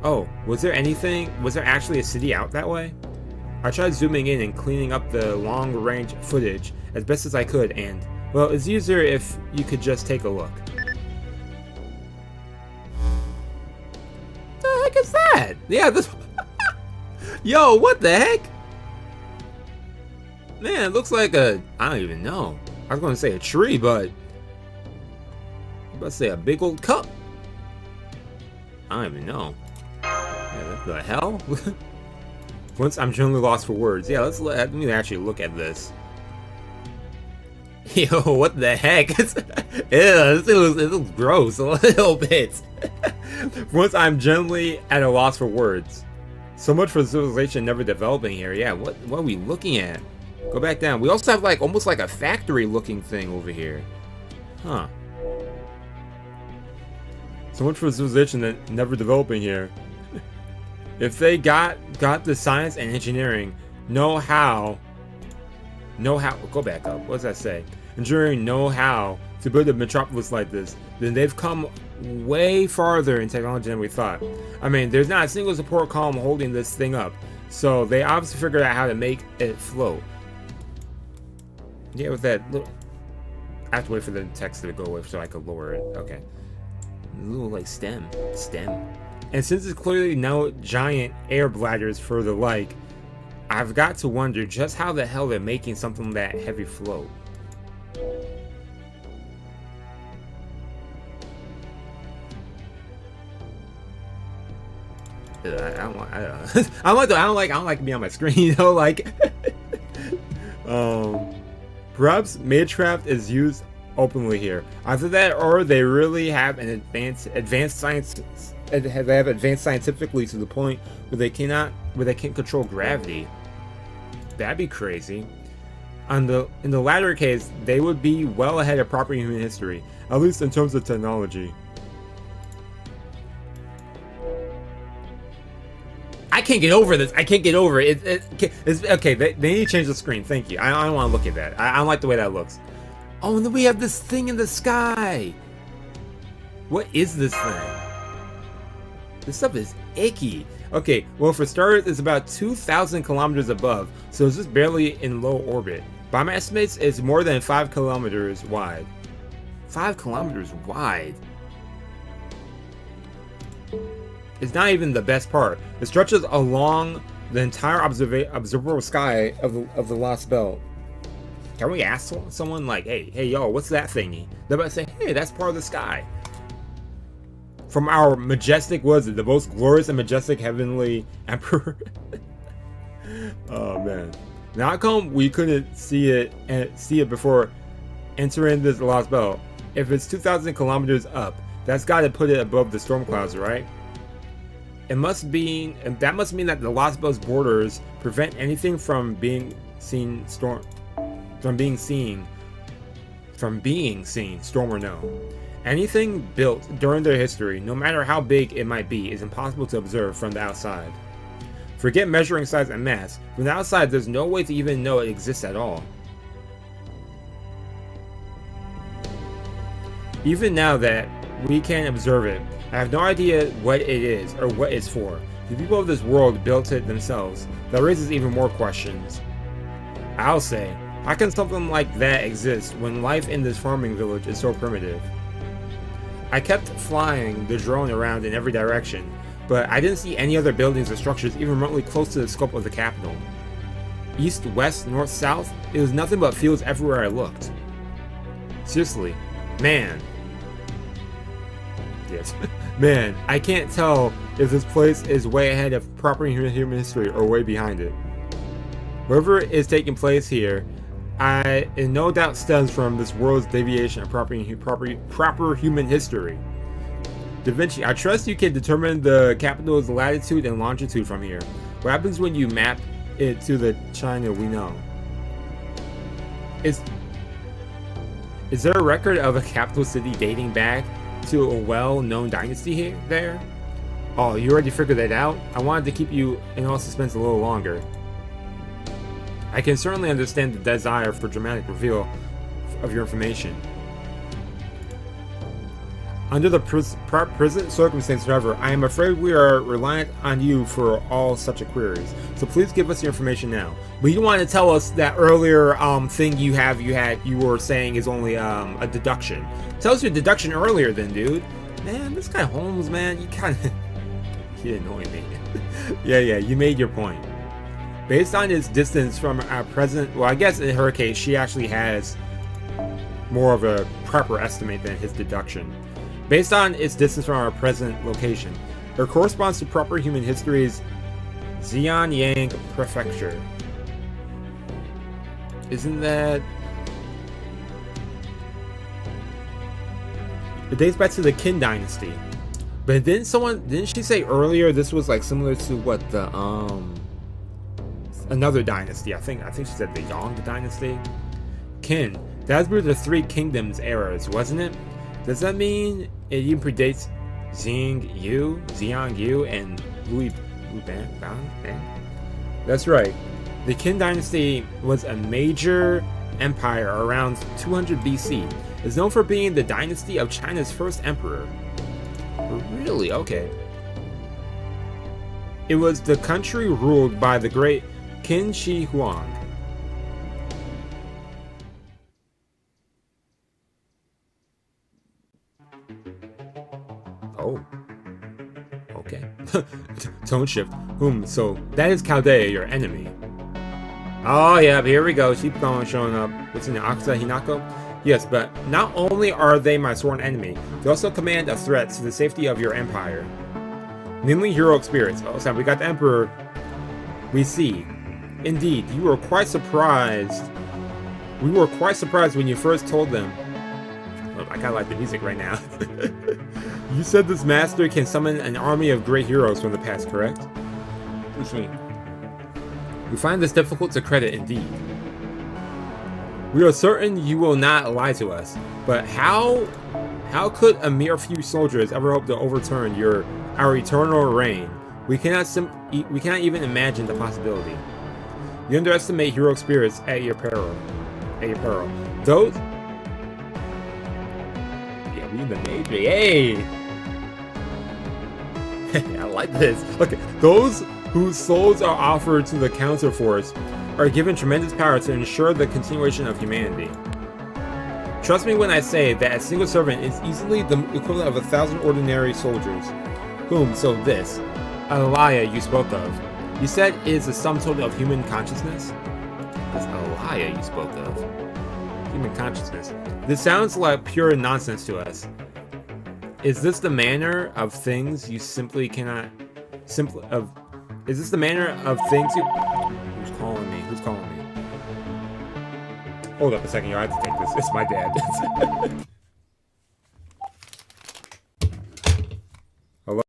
Oh, was there actually a city out that way? I tried zooming in and cleaning up the long-range footage as best as I could, and, well, it's easier if you could just take a look. The heck is that? Yeah, this... Yo, what the heck? Man, it looks like a... I don't even know. I was going to say a tree, but... Let's say a big old cup. I don't even know. Yeah, what the hell? Once I'm generally lost for words. Yeah, let me actually look at this. Yo, what the heck? Ew, it looks gross a little bit. Once I'm generally at a loss for words. So much for civilization never developing here. Yeah, what are we looking at? Go back down. We also have like almost like a factory looking thing over here. Huh. So much for civilization that never developing here. If they got the science and engineering, know how, go back up, what does that say? Engineering know-how to build a metropolis like this, then they've come way farther in technology than we thought. I mean, there's not a single support column holding this thing up, so they obviously figured out how to make it float. Yeah, with that, look, I have to wait for the text to go away so I could lower it. Okay. A little like stem. And since it's clearly no giant air bladders for the like, I've got to wonder just how the hell they're making something that heavy float. I don't like to be on my screen, you know, like perhaps Maidcraft is used openly here. Either that, or they really have an advanced science. They have advanced scientifically to the point where they can't control gravity. That'd be crazy. In the latter case, they would be well ahead of proper human history, at least in terms of technology. I can't get over this. I can't get over it. It's okay. They need to change the screen. Thank you. I don't want to look at that. I don't like the way that looks. Oh, and then we have this thing in the sky. What is this thing? This stuff is icky. Okay, well, for starters, it's about 2,000 kilometers above, so it's just barely in low orbit. By my estimates, it's more than 5 kilometers wide. 5 kilometers wide? It's not even the best part. It stretches along the entire observable sky of the Lostbelt. Can we ask someone like, hey, yo, what's that thingy? They're about to say, hey, that's part of the sky. From our majestic, was it the most glorious and majestic heavenly emperor? Oh man! Now how come we couldn't see it before entering this Lostbelt? If it's 2,000 kilometers up, that's got to put it above the storm clouds, right? That must mean that the Lostbelt's borders prevent anything from being seen, storm or no. Anything built during their history, no matter how big it might be, is impossible to observe from the outside. Forget measuring size and mass. From the outside, there's no way to even know it exists at all. Even now that we can observe it, I have no idea what it is or what it's for. The people of this world built it themselves. That raises even more questions. I'll say, how can something like that exist when life in this farming village is so primitive? I kept flying the drone around in every direction, but I didn't see any other buildings or structures even remotely close to the scope of the capital. East, west, north, south, it was nothing but fields everywhere I looked. Seriously, man. Yes. Man, I can't tell if this place is way ahead of proper human history or way behind it. Whatever is taking place here, it no doubt stems from this world's deviation of proper human history. Da Vinci, I trust you can determine the capital's latitude and longitude from here. What happens when you map it to the China we know? Is there a record of a capital city dating back to a well-known dynasty there? Oh, you already figured that out? I wanted to keep you in all suspense a little longer. I can certainly understand the desire for dramatic reveal of your information. Under the present circumstances, however, I am afraid we are reliant on you for all such queries. So please give us your information now. But you want to tell us that earlier thing you were saying is only a deduction. Tell us your deduction earlier then, dude. Man, this guy Holmes, man, you annoy me. yeah, you made your point. Based on its distance from our present, well, I guess in her case, she actually has more of a proper estimate than his deduction. Based on its distance from our present location, it corresponds to proper human history's Xianyang Prefecture. Isn't that... It dates back to the Qin Dynasty. But didn't she say earlier this was like similar to what the, another dynasty? I think she said the Yang Dynasty. Qin. That was the Three Kingdoms eras, wasn't it? Does that mean it even predates Xiang Yu, and Louis Ban? That's right. The Qin Dynasty was a major empire around 200 BC. It's known for being the dynasty of China's first emperor. Really? Okay. It was the country ruled by the great Qin Shi Huang. Oh. Okay. Tone shift. So that is Chaldea, your enemy. Oh yeah, here we go. Keep going, showing up. What's in the Akusa Hinako? Yes, but not only are they my sworn enemy, they also command a threat to the safety of your empire. Namely heroic spirits. Oh, so we got the Emperor. We see. Indeed, you were quite surprised. We were quite surprised when you first told them I kind of like the music right now. You said this master can summon an army of great heroes from the past, correct? Which means we find this difficult to credit indeed. We are certain you will not lie to us, but how could a mere few soldiers ever hope to overturn our eternal reign? We cannot even imagine the possibility. You underestimate heroic spirits at your peril. Those. Yeah, we in the major. Hey. I like this. Okay, those whose souls are offered to the counterforce are given tremendous power to ensure the continuation of humanity. Trust me when I say that a single servant is easily the equivalent of 1,000 ordinary soldiers. So this, Alaya you spoke of, you said is the sum total of human consciousness? This Alaya you spoke of. Human consciousness. This sounds like pure nonsense to us. Is this the manner of things you simply cannot... Is this the manner of things you... Who's calling me? Who's calling me? Hold up a second, yo. I have to take this. It's my dad. Hello?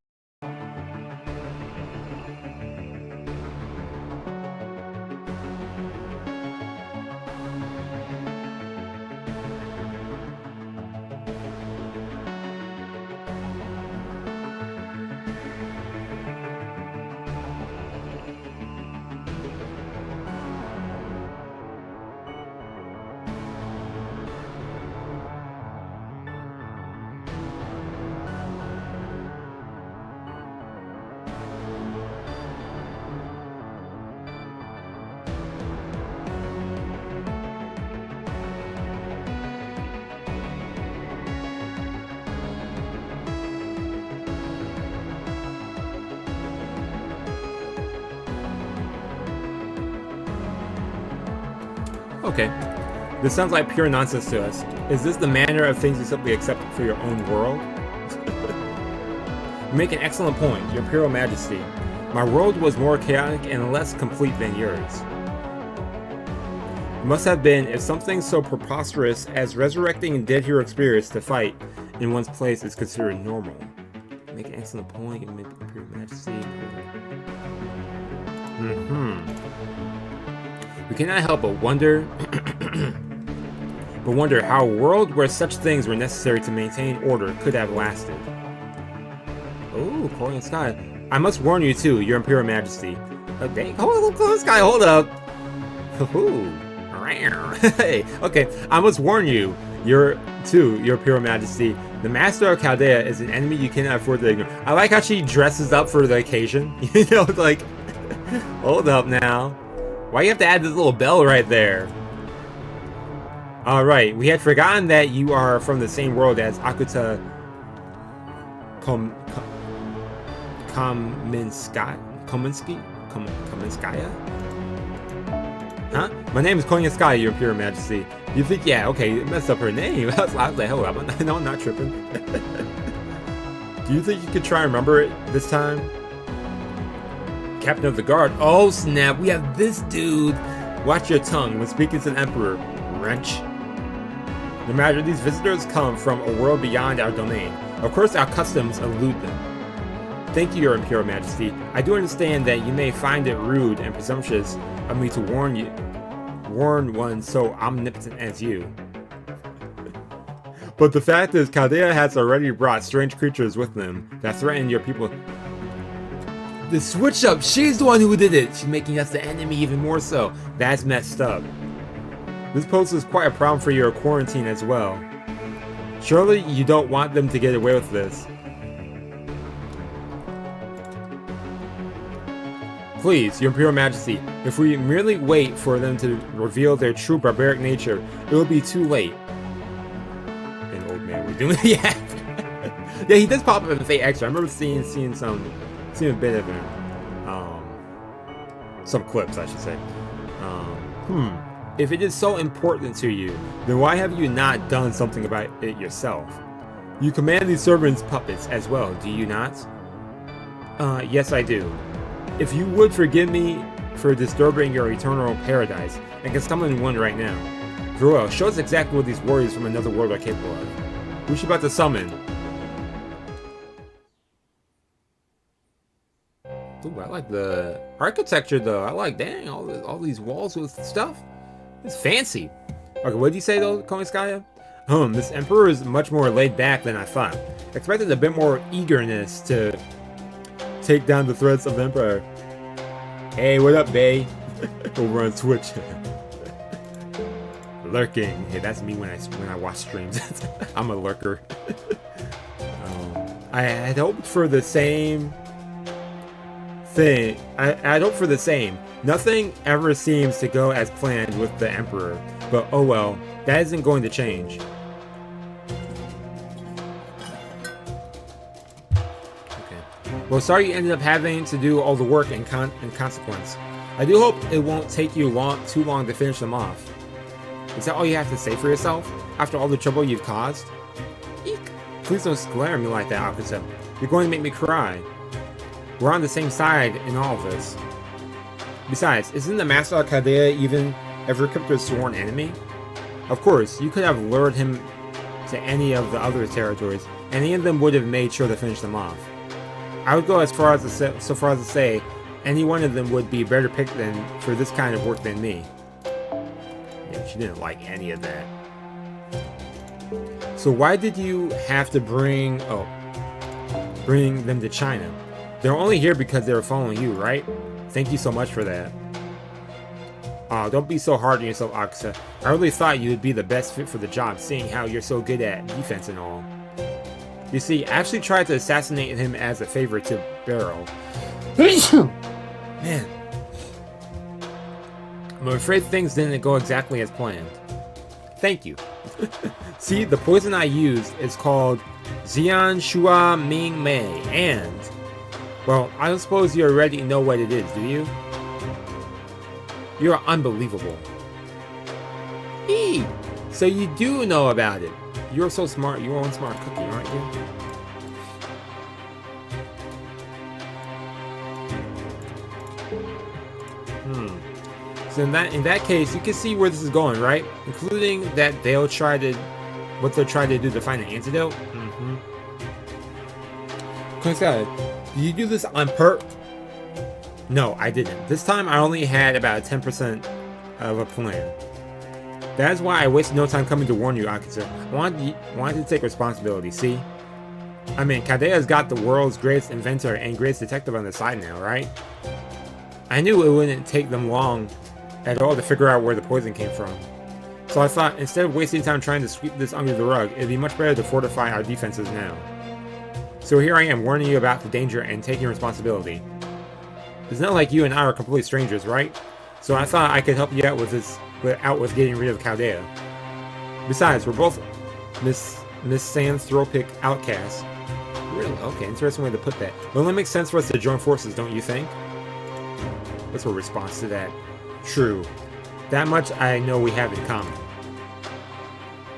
Okay. This sounds like pure nonsense to us. Is this the manner of things you simply accept for your own world? You make an excellent point, Your Imperial Majesty. My world was more chaotic and less complete than yours. It must have been if something so preposterous as resurrecting dead hero spirits to fight in one's place is considered normal. You make an excellent point, Your Imperial Majesty. We cannot help but wonder how a world where such things were necessary to maintain order could have lasted. Oh, Korean Sky. I must warn you too, Your Imperial Majesty. Oh, dang. Korean Sky, hold up. Hey, okay. I must warn you, Your Imperial Majesty. The Master of Chaldea is an enemy you cannot afford to ignore. I like how she dresses up for the occasion. You know, like, hold up now. Why you have to add this little bell right there? Alright, we had forgotten that you are from the same world as Akuta Kominskaya? Huh? My name is Kominskaya, Your Imperial Majesty. You think, yeah, okay, you messed up her name. I was like, hold up, no, I'm not tripping. Do you think you could try and remember it this time? Captain of the Guard. Oh snap, we have this dude. Watch your tongue when speaking to the Emperor, wrench. No matter, these visitors come from a world beyond our domain. Of course, our customs elude them. Thank you, Your Imperial Majesty. I do understand that you may find it rude and presumptuous of me to warn one so omnipotent as you. But the fact is, Chaldea has already brought strange creatures with them that threaten your people. The switch up, she's the one who did it. She's making us the enemy even more so. That's messed up. This poses quite a problem for your quarantine as well. Surely you don't want them to get away with this. Please, Your Imperial Majesty, if we merely wait for them to reveal their true barbaric nature, it will be too late. An old man, we're doing it. Yeah. Yeah, he does pop up in Fate Extra. I remember seeing a bit of it. Some clips, I should say. If it is so important to you, then why have you not done something about it yourself? You command these servants puppets as well, do you not? Yes I do. If you would forgive me for disturbing your eternal paradise, I can summon one right now. Very well, show us exactly what these warriors from another world are capable of. Who's she about to summon? Ooh, I like the architecture though. I like, dang, all these walls with stuff. It's fancy. Okay, what did you say though, Komiskaya? This emperor is much more laid back than I thought. Expected a bit more eagerness to take down the threats of the emperor. Hey, what up, bae? Over on Twitch. Lurking. Hey, that's me when I watch streams. I'm a lurker. I had hoped for the same thing. I'd hoped for the same. Nothing ever seems to go as planned with the emperor, but oh well, that isn't going to change. Well, sorry you ended up having to do all the work in consequence. I do hope it won't take you too long to finish them off. Is that all you have to say for yourself? After all the trouble you've caused? Eek! Please don't glare at me like that, Akusa. You're going to make me cry. We're on the same side in all of this. Besides, isn't the Master of Kadea even ever Crypto's sworn enemy? Of course, you could have lured him to any of the other territories, and any of them would have made sure to finish them off. I would go as far as to say any one of them would be better picked for this kind of work than me. Yeah, she didn't like any of that. So why did you have to bring them to China? They're only here because they were following you, right? Thank you so much for that. Don't be so hard on yourself, Akusa. I really thought you would be the best fit for the job, seeing how you're so good at defense and all. You see, I actually tried to assassinate him as a favor to Barrow. Man. I'm afraid things didn't go exactly as planned. Thank you. See, the poison I used is called Xian Shua Ming Mei, and... well, I don't suppose you already know what it is, do you? You're unbelievable. Eee! So you do know about it. You're so smart. You're one smart cookie, aren't you? So in that case, you can see where this is going, right? Including that they'll try to, what they're trying to do to find an antidote. Did you do this on No, I didn't. This time I only had about 10% of a plan. That is why I wasted no time coming to warn you, Akusa. I wanted to take responsibility, see? I mean, Kadea's got the world's greatest inventor and greatest detective on the side now, right? I knew it wouldn't take them long at all to figure out where the poison came from. So I thought, instead of wasting time trying to sweep this under the rug, it'd be much better to fortify our defenses now. So here I am, warning you about the danger and taking responsibility. It's not like you and I are complete strangers, right? So I thought I could help you out with getting rid of Kadea. Besides, we're both Miss Santhropic outcasts. Really? Okay, interesting way to put that. Well, it makes sense for us to join forces, don't you think? What's our response to that? True. That much I know we have in common.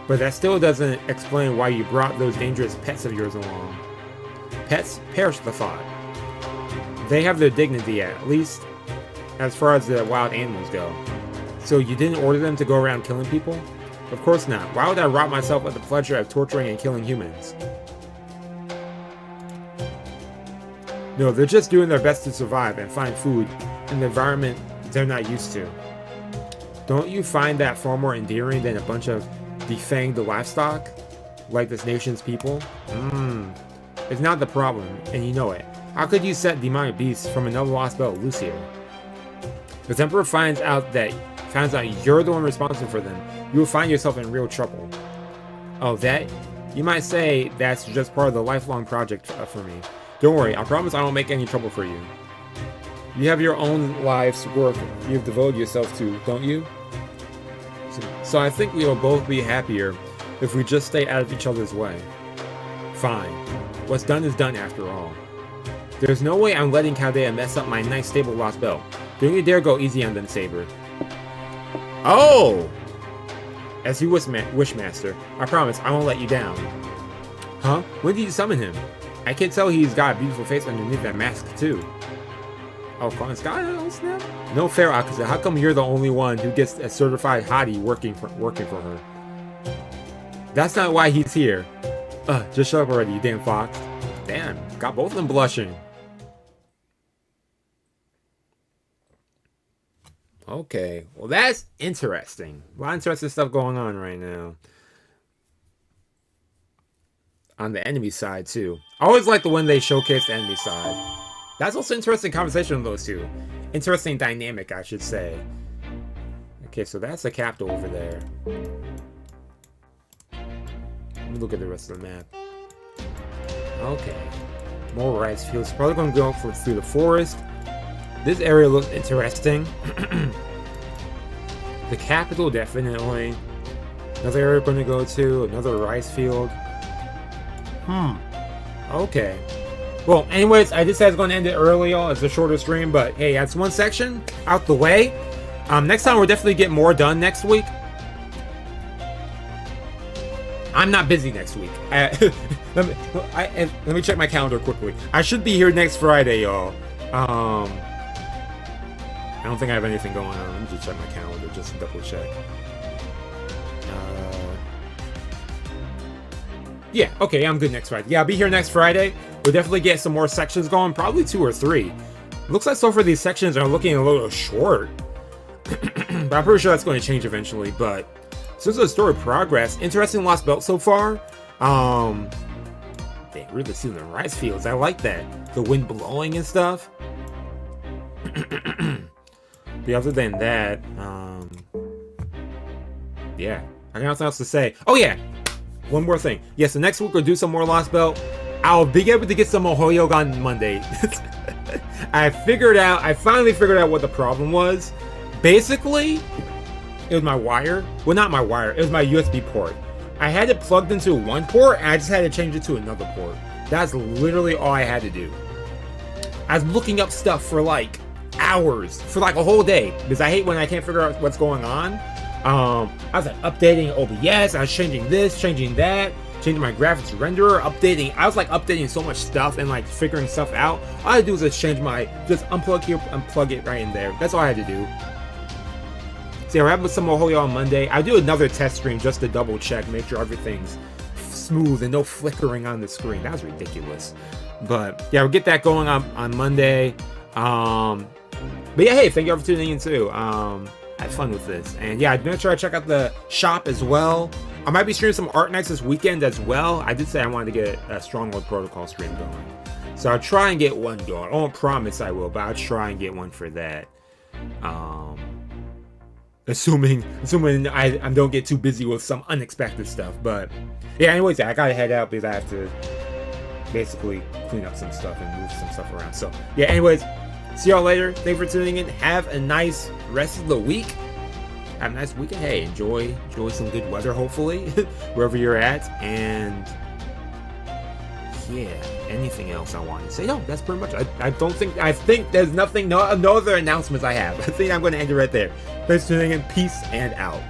But that still doesn't explain why you brought those dangerous pets of yours along. Pets? Perish the thought. They have their dignity, at least as far as the wild animals go. So you didn't order them to go around killing people? Of course not. Why would I rob myself of the pleasure of torturing and killing humans? No, they're just doing their best to survive and find food in the environment they're not used to. Don't you find that far more endearing than a bunch of defanged livestock? Like this nation's people? It's not the problem, and you know it. How could you set demonic beasts from another Lostbelt loose here? If the Emperor finds out you're the one responsible for them, you will find yourself in real trouble. Oh, that? You might say that's just part of the lifelong project for me. Don't worry, I promise I won't make any trouble for you. You have your own life's work you've devoted yourself to, don't you? So I think we will both be happier if we just stay out of each other's way. Fine. What's done is done after all. There's no way I'm letting Kadea mess up my nice stable Lostbelt. Don't you dare go easy on them, Saber. Oh! As you Wishmaster, I promise I won't let you down. Huh? When did you summon him? I can tell he's got a beautiful face underneath that mask, too. Oh, Sky, oh snap. No fair, Akusa. How come you're the only one who gets a certified hottie working for her? That's not why he's here. Just shut up already, you damn fox. Damn, got both of them blushing. Okay, well that's interesting. A lot of interesting stuff going on right now. On the enemy side too. I always like the when they showcase the enemy side. That's also interesting conversation of those two. Interesting dynamic, I should say. Okay, so that's the capital over there. Let me look at the rest of the map. Okay. More rice fields. Probably going to go through the forest. This area looks interesting. The capital, definitely. Another area we're going to go to. Another rice field. Okay. Well, anyways, I just said I was going to end it early on. It's a shorter stream, but hey, that's one section out the way. Next time, we'll definitely get more done next week. I'm not busy next week. Let me check my calendar quickly. I should be here next Friday, y'all. I don't think I have anything going on. Let me just check my calendar just to double check. Yeah, okay, I'm good next Friday. Yeah, I'll be here next Friday. We'll definitely get some more sections going, probably 2 or 3. Looks like so far these sections are looking a little short. But I'm pretty sure that's going to change eventually. But since the story progress, interesting Lostbelt so far. They really see the rice fields. I like that. The wind blowing and stuff. But other than that, yeah, I got nothing else to say. Oh yeah, one more thing. Yes, the next week we'll do some more Lostbelt. I'll be able to get some Hoyog on Monday. I finally figured out what the problem was. Basically, it was my wire. Well, not my wire. It was my USB port. I had it plugged into one port, and I just had to change it to another port. That's literally all I had to do. I was looking up stuff for like hours, for like a whole day, because I hate when I can't figure out what's going on. I was like updating OBS. I was changing this, changing that, changing my graphics renderer, updating. I was like updating so much stuff and like figuring stuff out. All I had to do was just unplug here, unplug it right in there. That's all I had to do. So I'll have some more Hoyo on Monday. I'll do another test stream just to double check, make sure everything's smooth and no flickering on the screen. That was ridiculous. But yeah, we'll get that going on Monday. But yeah, hey, thank you all for tuning in too. I had fun with this. And yeah, I'm gonna try to check out the shop as well. I might be streaming some art nights this weekend as well. I did say I wanted to get a Stronghold Protocol stream going. So I'll try and get one going. I won't promise I will, but I'll try and get one for that. Assuming I don't get too busy with some unexpected stuff. But yeah, anyways, I gotta head out because I have to basically clean up some stuff and move some stuff around. So yeah, anyways, see y'all later. Thanks for tuning in. Have a nice rest of the week. Have a nice weekend. Hey, enjoy some good weather, hopefully, wherever you're at. And yeah, anything else I want to say? No, that's pretty much. I think there's nothing, no other announcements I have. I think I'm going to end it right there. Thanks for tuning in. Peace and out.